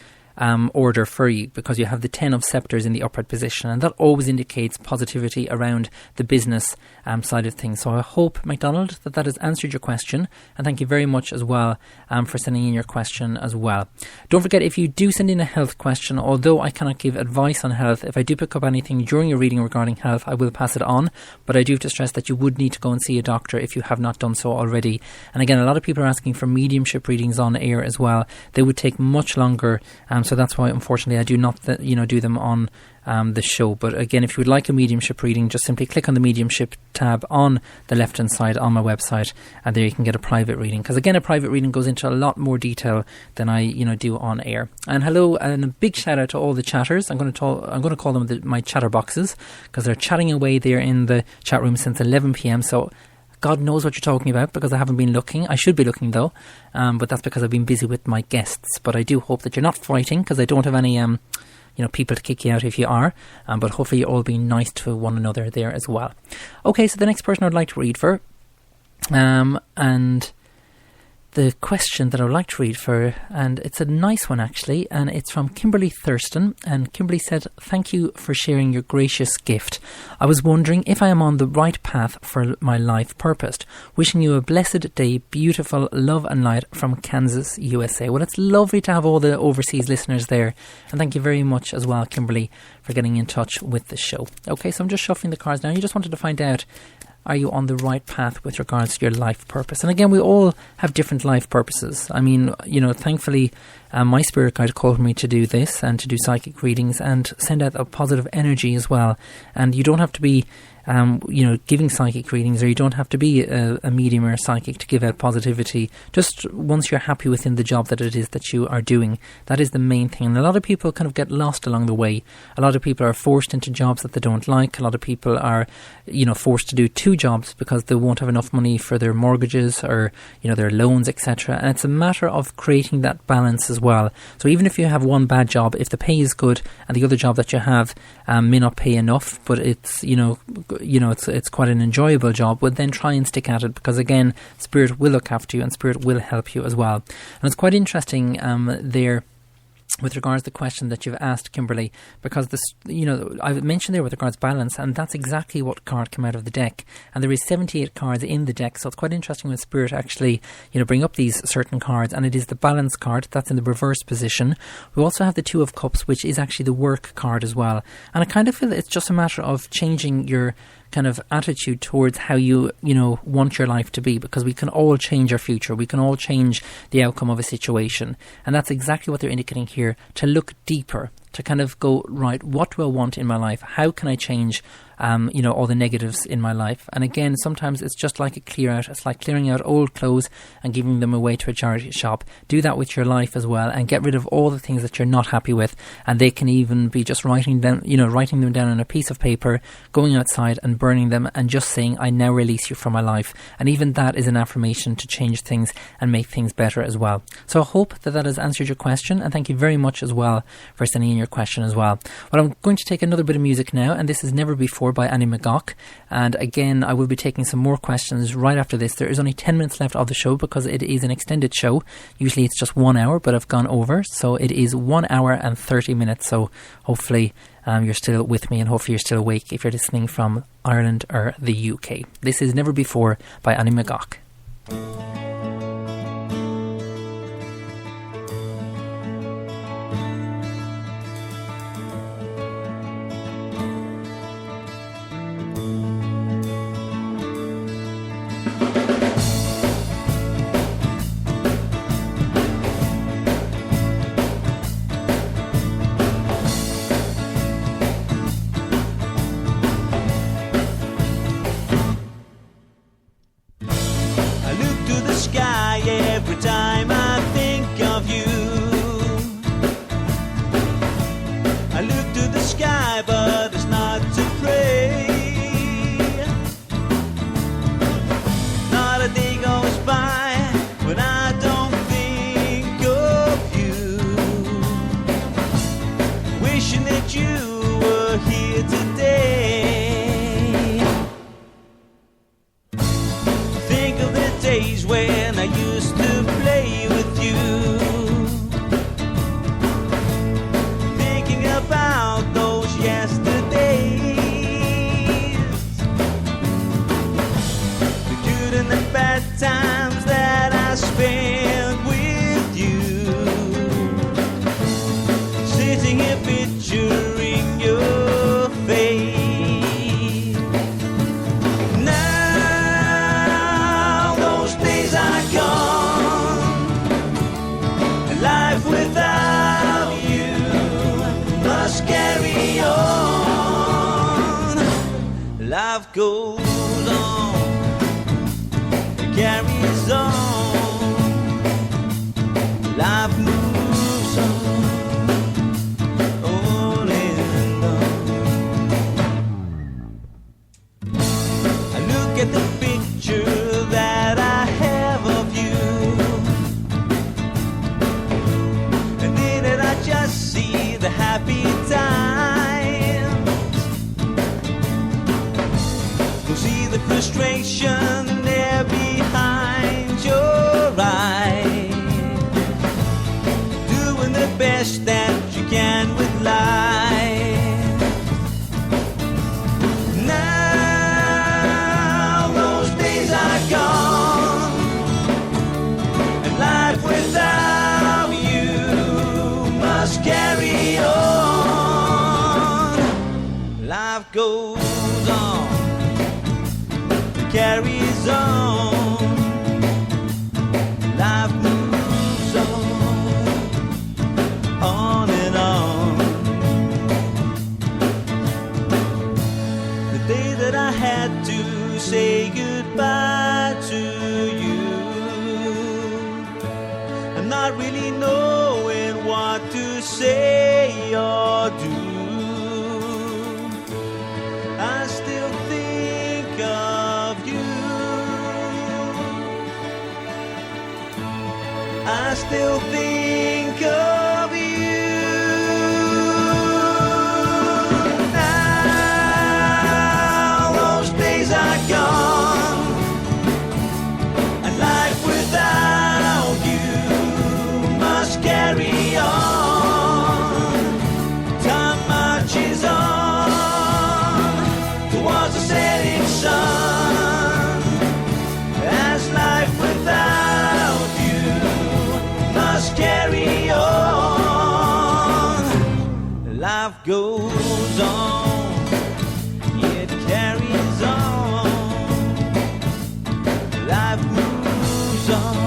order for you, because you have the 10 of scepters in the upright position, and that always indicates positivity around the business side of things. So I hope, MacDonald, that has answered your question, and thank you very much as well for sending in your question as well. Don't forget, if you do send in a health question, although I cannot give advice on health, if I do pick up anything during your reading regarding health, I will pass it on, but I do have to stress that you would need to go and see a doctor if you have not done so already. And again, a lot of people are asking for mediumship readings on air as well. They would take much longer, so that's why, unfortunately, I do not, do them on the show. But again, if you would like a mediumship reading, just simply click on the mediumship tab on the left-hand side on my website, and there you can get a private reading. Because again, a private reading goes into a lot more detail than I, do on air. And hello, and a big shout out to all the chatters. I'm going to call them my chatter boxes, because they're chatting away there in the chat room since 11 p.m. So God knows what you're talking about, because I haven't been looking. I should be looking though, but that's because I've been busy with my guests. But I do hope that you're not fighting, because I don't have any, people to kick you out if you are. But hopefully you're all being nice to one another there as well. Okay, so the next person I'd like to read for, and the question that I would like to read for, and it's a nice one actually, and it's from Kimberly Thurston. And Kimberly said, "Thank you for sharing your gracious gift. I was wondering if I am on the right path for my life purpose. Wishing you a blessed day, beautiful love and light from Kansas, USA." Well, it's lovely to have all the overseas listeners there, and thank you very much as well, Kimberly, for getting in touch with the show. Okay, so I'm just shuffling the cards now. You just wanted to find out, are you on the right path with regards to your life purpose? And again, we all have different life purposes. I mean, thankfully, my spirit guide called me to do this and to do psychic readings and send out a positive energy as well. And you don't have to be, giving psychic readings, or you don't have to be a medium or a psychic to give out positivity. Just once you're happy within the job that it is that you are doing, that is the main thing. And a lot of people kind of get lost along the way. A lot of people are forced into jobs that they don't like. A lot of people are, forced to do 2 jobs because they won't have enough money for their mortgages or, their loans, etc. And it's a matter of creating that balance as well. So even if you have one bad job, if the pay is good and the other job that you have may not pay enough, but it's, it's quite an enjoyable job, but then try and stick at it, because again, Spirit will look after you and Spirit will help you as well. And it's quite interesting there with regards to the question that you've asked, Kimberly, because this, I've mentioned there with regards to balance, and that's exactly what card came out of the deck. And there is 78 cards in the deck, so it's quite interesting when Spirit actually, bring up these certain cards, and it is the balance card that's in the reverse position. We also have the 2 of Cups, which is actually the work card as well. And I kind of feel that it's just a matter of changing your kind of attitude towards how you want your life to be, because we can all change our future, we can all change the outcome of a situation, and that's exactly what they're indicating here, to look deeper, to kind of go, right, what do I want in my life? How can I change all the negatives in my life? And again, sometimes it's just like a clear out. It's like clearing out old clothes and giving them away to a charity shop. Do that with your life as well, and get rid of all the things that you're not happy with. And they can even be just writing them down on a piece of paper, going outside and burning them, and just saying, I now release you from my life. And even that is an affirmation to change things and make things better as well. So I hope that has answered your question, and thank you very much as well for sending in your question as well. Well, I'm going to take another bit of music now, and this is Never Before by Annie McGough. And again, I will be taking some more questions right after this. There is only 10 minutes left of the show because it is an extended show. Usually it's just 1 hour, but I've gone over, so it is 1 hour and 30 minutes. So hopefully you're still with me, and hopefully you're still awake if you're listening from Ireland or the UK. This is Never Before by Annie McGough. that you were here today. Think of the days when I used to play with you. Thinking about those yesterdays. The good and the bad times that I spent with you. Sitting here picturing your face. Now those days are gone. Life without you must carry on. Life goes on, carries on. Life moves on. At the picture that I have of you, and in it I just see the happy times. Don't see the frustration there behind your eyes. Doing the best that you can with life. Gone, and life without you must carry on. Life goes on, carries on. Life moves on and on. The day that I had to say goodbye to you, I'm not really knowing what to say or do. I still think of you. I still think of you. Now those days are gone. Carry on. Time marches on towards the setting sun. As life without you must carry on. Life goes on, it carries on. Life moves on.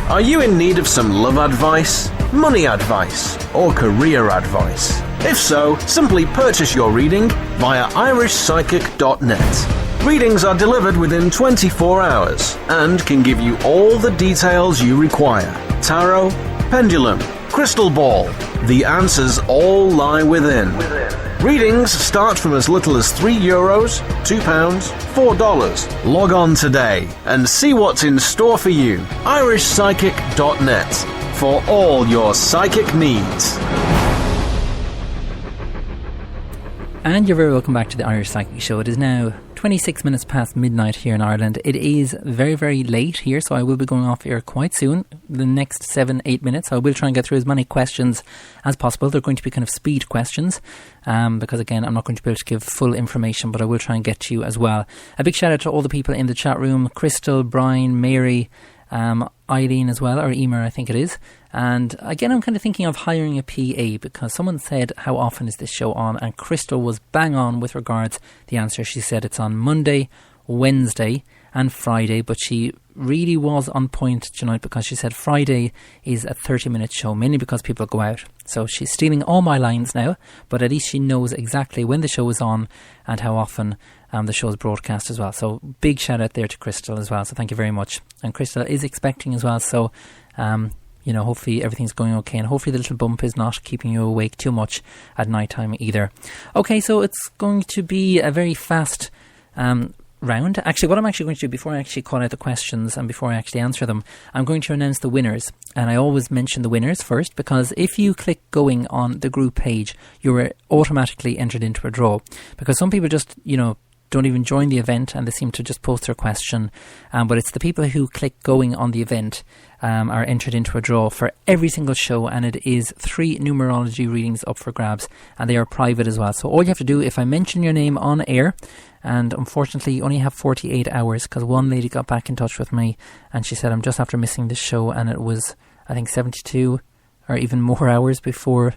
Are you in need of some love advice, money advice, or career advice? If so, simply purchase your reading via irishpsychic.net. Readings are delivered within 24 hours and can give you all the details you require. Tarot, pendulum, crystal ball. The answers all lie within. Readings start from as little as €3, £2, $4. Log on today and see what's in store for you. irishpsychic.net for all your psychic needs. And you're very welcome back to the Irish Psychic Show. It is now 26 minutes past midnight here in Ireland. It is very, very late here, so I will be going off air quite soon. The next 7-8 minutes, I will try and get through as many questions as possible. They're going to be kind of speed questions, because again, I'm not going to be able to give full information, but I will try and get to you as well. A big shout out to all the people in the chat room: Crystal, Brian, Mary, Eileen as well, or Emer I think it is. And again, I'm kind of thinking of hiring a PA, because someone said, how often is this show on? And Crystal was bang on with regards the answer. She said it's on Monday, Wednesday and Friday, but she really was on point tonight because she said Friday is a 30-minute show, mainly because people go out. So she's stealing all my lines now, but at least she knows exactly when the show is on and how often the show is broadcast as well. So big shout out there to Crystal as well, so thank you very much. And Crystal is expecting as well, so hopefully everything's going okay, and hopefully the little bump is not keeping you awake too much at night time either. Okay, so it's going to be a very fast round. Actually, what I'm actually going to do before I actually call out the questions and before I actually answer them, I'm going to announce the winners. And I always mention the winners first, because if you click going on the group page, you are automatically entered into a draw. Because some people just, don't even join the event and they seem to just post their question. But it's the people who click going on the event are entered into a draw for every single show, and it is 3 numerology readings up for grabs, and they are private as well. So all you have to do, if I mention your name on air, and unfortunately you only have 48 hours, because one lady got back in touch with me and she said, I'm just after missing this show, and it was, I think, 72 or even more hours before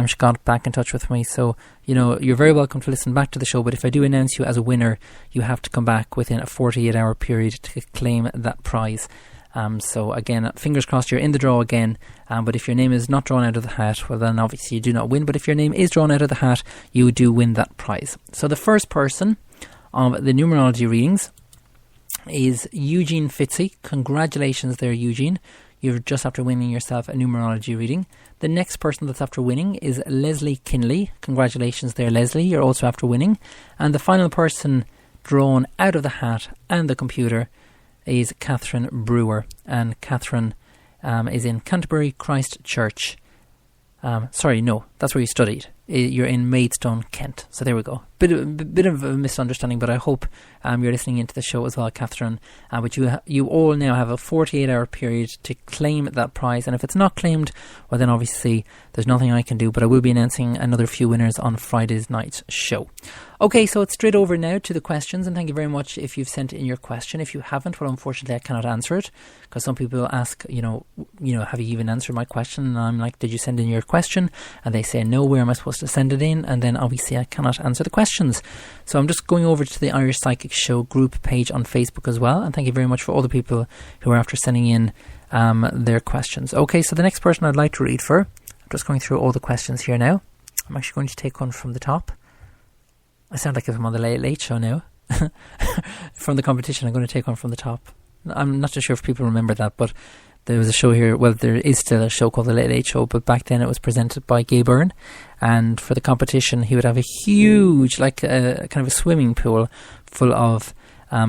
she got back in touch with me. So, you're very welcome to listen back to the show, but if I do announce you as a winner, you have to come back within a 48-hour period to claim that prize. So again, fingers crossed you're in the draw again, but if your name is not drawn out of the hat, well then obviously you do not win, but if your name is drawn out of the hat, you do win that prize. So the first person of the numerology readings is Eugene Fitzy. Congratulations there, Eugene. You're just after winning yourself a numerology reading. The next person that's after winning is Leslie Kinley. Congratulations there, Leslie. You're also after winning. And the final person drawn out of the hat and the computer is Catherine Brewer. And Catherine is in Canterbury Christ Church. Sorry, no, that's where you studied. You're in Maidstone, Kent. So there we go. Bit of a misunderstanding, but I hope you're listening into the show as well, Catherine. But you all now have a 48-hour period to claim that prize. And if it's not claimed, well then obviously there's nothing I can do. But I will be announcing another few winners on Friday's night's show. Okay, so it's straight over now to the questions. And thank you very much if you've sent in your question. If you haven't, well, unfortunately I cannot answer it. Because some people ask, have you even answered my question? And I'm like, did you send in your question? And they say, no, where am I supposed to send it in? And then obviously I cannot answer the questions. So I'm just going over to the Irish Psychic Show group page on Facebook as well. And thank you very much for all the people who are after sending in their questions. Okay, so the next person I'd like to read for, I'm just going through all the questions here now. I'm actually going to take one from the top. I sound like if I'm on the Late Late Show now. From the competition, I'm going to take one from the top. I'm not too sure if people remember that, but there was a show here, well, there is still a show called The Late Late Show, but back then it was presented by Gay Byrne, and for the competition he would have a huge, like kind of a swimming pool full of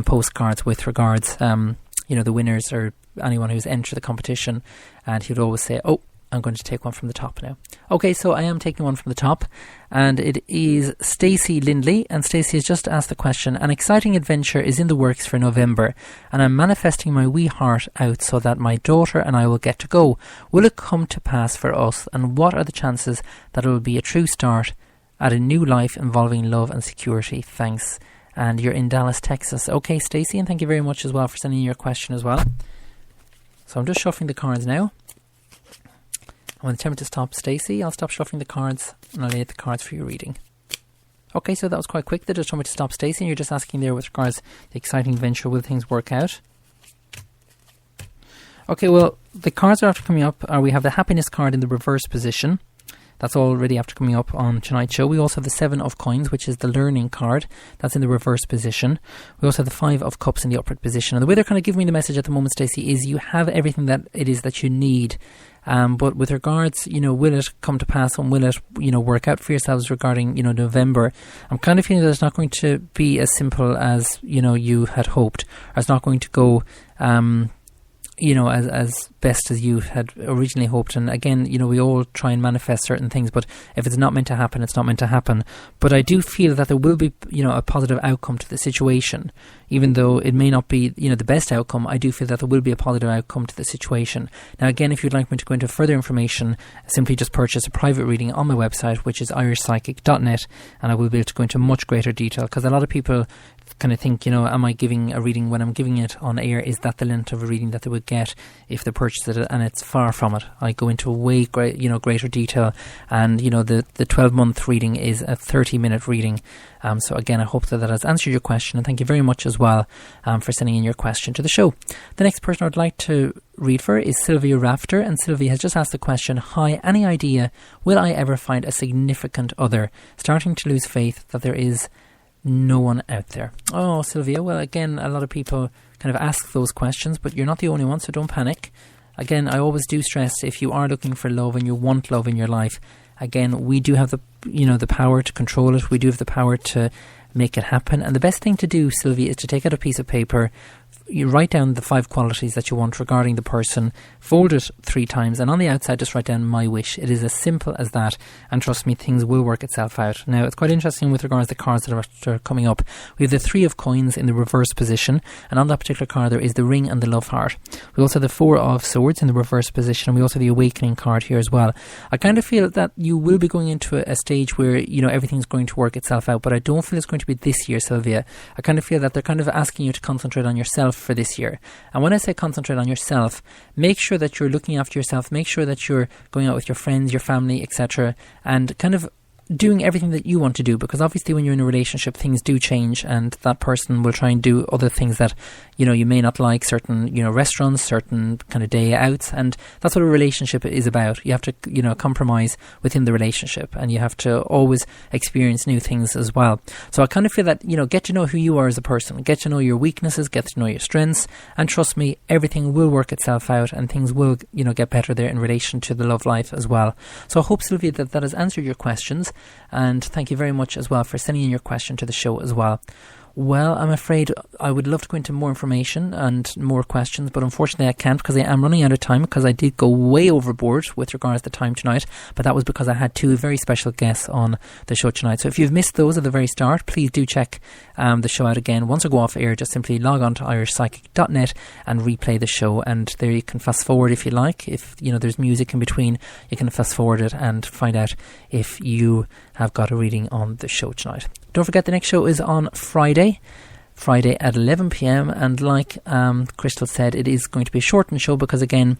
postcards with regards, the winners or anyone who's entered the competition, and he would always say, oh, I'm going to take one from the top now. Okay, so I am taking one from the top, and it is Stacey Lindley, and Stacey has just asked the question, an exciting adventure is in the works for November, and I'm manifesting my wee heart out so that my daughter and I will get to go. Will it come to pass for us, and what are the chances that it will be a true start at a new life involving love and security? Thanks. And you're in Dallas, Texas. Okay, Stacey, and thank you very much as well for sending your question as well. So I'm just shuffling the cards now. When it's time to stop, Stacey, I'll stop shuffling the cards and I'll lay out the cards for your reading. Okay, so that was quite quick. They just told me to stop, Stacey, and you're just asking there with regards to the exciting adventure. Will things work out? Okay, well, the cards are after coming up. We have the happiness card in the reverse position. That's already after coming up on tonight's show. We also have the 7 of coins, which is the learning card. That's in the reverse position. We also have the 5 of cups in the upward position. And the way they're kind of giving me the message at the moment, Stacey, is you have everything that it is that you need. But with regards, will it come to pass and will it, work out for yourselves regarding, November? I'm kind of feeling that it's not going to be as simple as, you had hoped. Or it's not going to go, as best as you had originally hoped. And again, we all try and manifest certain things, but if it's not meant to happen, it's not meant to happen. But I do feel that there will be, a positive outcome to the situation. Even though it may not be, the best outcome, I do feel that there will be a positive outcome to the situation. Now, again, if you'd like me to go into further information, simply just purchase a private reading on my website, which is irishpsychic.net, and I will be able to go into much greater detail, because a lot of people kind of think, am I giving a reading when I'm giving it on air? Is that the length of a reading that they would get if they purchased it? And it's far from it. I go into way greater detail, and the 12-month reading is a 30-minute reading. So again, I hope that has answered your question, and thank you very much as well for sending in your question to the show. The next person I'd like to read for is Sylvia Rafter, and Sylvia has just asked the question: hi, any idea, will I ever find a significant other? Starting to lose faith that there is no one out there. Oh, Sylvia, well, again, a lot of people kind of ask those questions, but you're not the only one, so don't panic. Again, I always do stress, if you are looking for love and you want love in your life, again, we do have the power to control it. We do have the power to make it happen. And the best thing to do, Sylvia, is to take out a piece of paper. You write down the 5 qualities that you want regarding the person, fold it 3 times, and on the outside just write down my wish. It is as simple as that, and trust me, things will work itself out. Now, it's quite interesting with regards to the cards that are coming up. We have the 3 of coins in the reverse position, and on that particular card there is the ring and the love heart. We also have the 4 of swords in the reverse position, and we also have the awakening card here as well. I kind of feel that you will be going into a stage where everything's going to work itself out, but I don't feel it's going to be this year, Sylvia. I kind of feel that they're kind of asking you to concentrate on yourself for this year. And when I say concentrate on yourself, make sure that you're looking after yourself, make sure that you're going out with your friends, your family, etc., and kind of doing everything that you want to do, because obviously when you're in a relationship things do change, and that person will try and do other things that you may not like, certain restaurants, certain kind of day outs, and that's what a relationship is about. You have to compromise within the relationship, and you have to always experience new things as well. So I kind of feel that get to know who you are as a person, get to know your weaknesses, get to know your strengths, and trust me, everything will work itself out, and things will get better there in relation to the love life as well. So I hope, Sylvia, that has answered your questions. And thank you very much as well for sending in your question to the show as well. Well, I'm afraid I would love to go into more information and more questions, but unfortunately I can't, because I am running out of time, because I did go way overboard with regards to time tonight, but that was because I had 2 very special guests on the show tonight. So if you've missed those at the very start, please do check the show out again. Once I go off air, just simply log on to irishpsychic.net and replay the show, and there you can fast forward if you like. If there's music in between, you can fast forward it and find out if you have got a reading on the show tonight. Don't forget, the next show is on Friday at 11 p.m. and like Crystal said, it is going to be a shortened show because, again,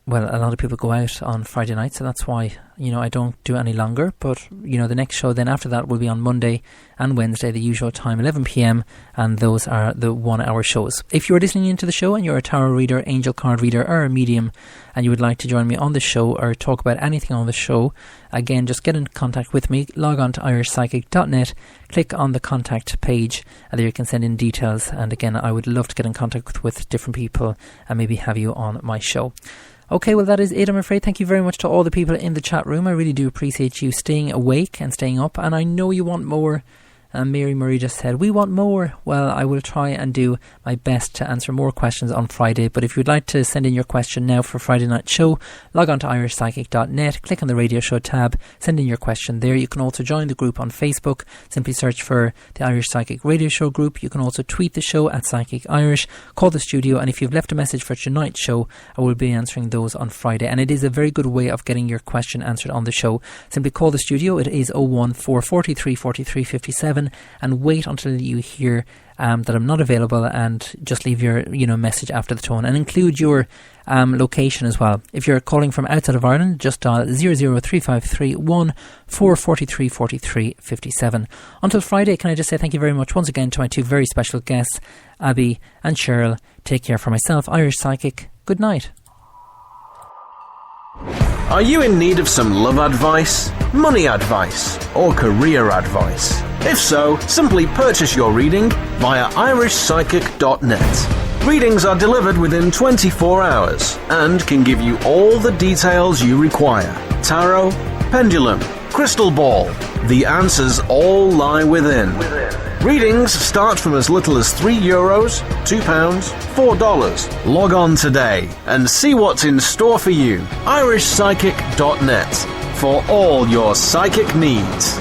well, a lot of people go out on Friday night, so that's why, I don't do any longer. But, the next show then after that will be on Monday and Wednesday, the usual time, 11 p.m, and those are the 1-hour shows. If you're listening into the show and you're a tarot reader, angel card reader, or a medium, and you would like to join me on the show or talk about anything on the show, again, just get in contact with me. Log on to irishpsychic.net, click on the contact page, and there you can send in details. And again, I would love to get in contact with different people and maybe have you on my show. Okay, well, that is it, I'm afraid. Thank you very much to all the people in the chat room. I really do appreciate you staying awake and staying up, and I know you want more. Mary Marie just said, we want more. Well, I will try and do my best to answer more questions on Friday, but if you'd like to send in your question now for Friday night show, log on to irishpsychic.net, click on the radio show tab, send in your question there. You can also join the group on Facebook. Simply search for the Irish Psychic Radio Show group. You can also tweet the show at Psychic Irish, call the studio, and if you've left a message for tonight's show, I will be answering those on Friday. And it is a very good way of getting your question answered on the show. Simply call the studio. It is 01443 43 57, and wait until you hear that I'm not available, and just leave your message after the tone, and include your location as well. If you're calling from outside of Ireland, just dial 00353 1443 43 57. Until Friday, can I just say thank you very much once again to my 2 very special guests, Abby and Cheryl. Take care. For myself, Irish Psychic, good night. Are you in need of some love advice, money advice, or career advice? If so, simply purchase your reading via irishpsychic.net. Readings are delivered within 24 hours and can give you all the details you require. Tarot, pendulum, crystal ball. The answers all lie within. Readings start from as little as €3, £2, $4. Log on today and see what's in store for you. irishpsychic.net for all your psychic needs.